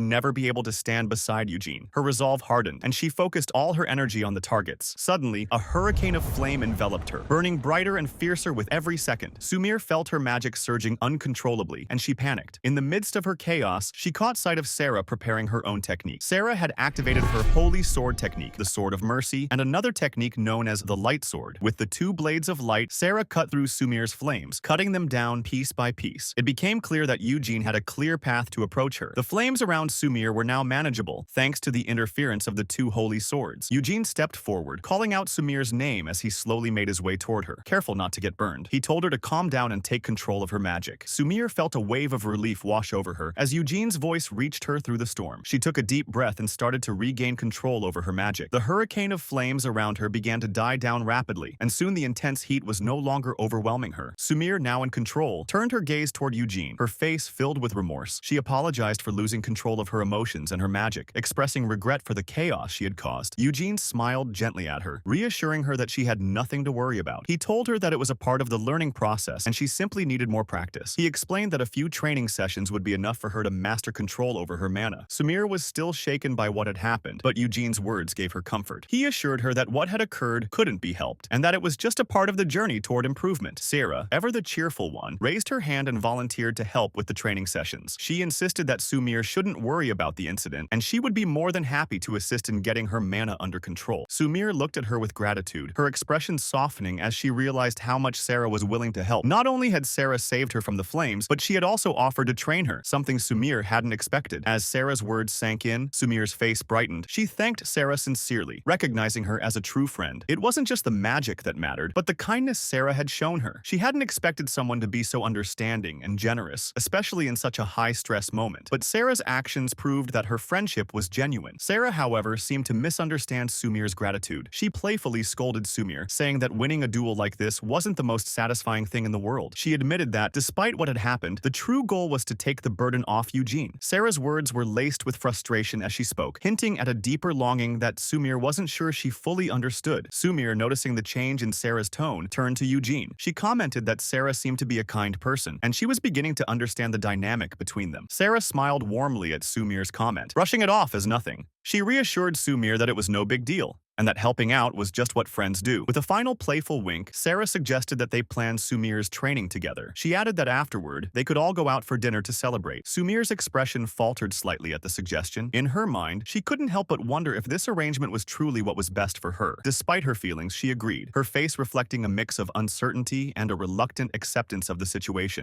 never be able to stand beside Eugene. Her resolve hardened, and she focused all her energy on the targets. Suddenly, a hurricane of flame enveloped her, burning brighter and fiercer with every second. Sumir felt her magic surging uncontrollably, and she panicked. In the midst of her chaos, she caught sight of Sarah preparing her own technique. Sarah had activated her holy sword technique, the Sword of Mercy, and another technique known as the Light Sword. With the two blades of light, Sarah cut through Sumir's flames, cutting them down piece by piece. It became clear that Eugene had a clear path to approach her. The flames around Sumir were now manageable, thanks to the interference of the two holy swords. Eugene stepped forward, calling out Sumir's name as he slowly made his way toward her, careful not to get burned. He told her to calm down and take control of her magic. Sumir felt a wave of relief wash over her as Eugene's voice reached her through the storm. She took a deep breath and started to regain control over her magic. The hurricane of flames around her began to die down rapidly, and soon the intense heat was no longer overwhelming her. Sumir, now in control, turned her gaze toward Eugene, her face filled with remorse. She apologized for losing control of her emotions and her magic, expressing regret for the chaos she had caused. Eugene smiled gently at her, reassuring her that she had nothing to worry about. He told her that it was a part of the learning process and she simply needed more practice. He explained that a few training sessions would be enough for her to master control over her mana. Sumir was still shaken by what had happened, but Eugene's words gave her comfort. He assured her that what had occurred couldn't be helped, and that it was just a part of the journey toward improvement. Sarah, ever the cheerful one, raised her hand and volunteered to help with the training sessions. She insisted that Sumir shouldn't worry about the the incident, and she would be more than happy to assist in getting her mana under control. Sumire looked at her with gratitude, her expression softening as she realized how much Sarah was willing to help. Not only had Sarah saved her from the flames, but she had also offered to train her, something Sumire hadn't expected. As Sarah's words sank in, Sumire's face brightened. She thanked Sarah sincerely, recognizing her as a true friend. It wasn't just the magic that mattered, but the kindness Sarah had shown her. She hadn't expected someone to be so understanding and generous, especially in such a high-stress moment. But Sarah's actions proved that her friendship was genuine. Sarah, however, seemed to misunderstand Sumire's gratitude. She playfully scolded Sumire, saying that winning a duel like this wasn't the most satisfying thing in the world. She admitted that, despite what had happened, the true goal was to take the burden off Eugene. Sarah's words were laced with frustration as she spoke, hinting at a deeper longing that Sumire wasn't sure she fully understood. Sumire, noticing the change in Sarah's tone, turned to Eugene. She commented that Sarah seemed to be a kind person, and she was beginning to understand the dynamic between them. Sarah smiled warmly at Sumire's comment, brushing it off as nothing. She reassured Sumire that it was no big deal, and that helping out was just what friends do. With a final playful wink, Sarah suggested that they plan Sumire's training together. She added that afterward, they could all go out for dinner to celebrate. Sumire's expression faltered slightly at the suggestion. In her mind, she couldn't help but wonder if this arrangement was truly what was best for her. Despite her feelings, she agreed, her face reflecting a mix of uncertainty and a reluctant acceptance of the situation.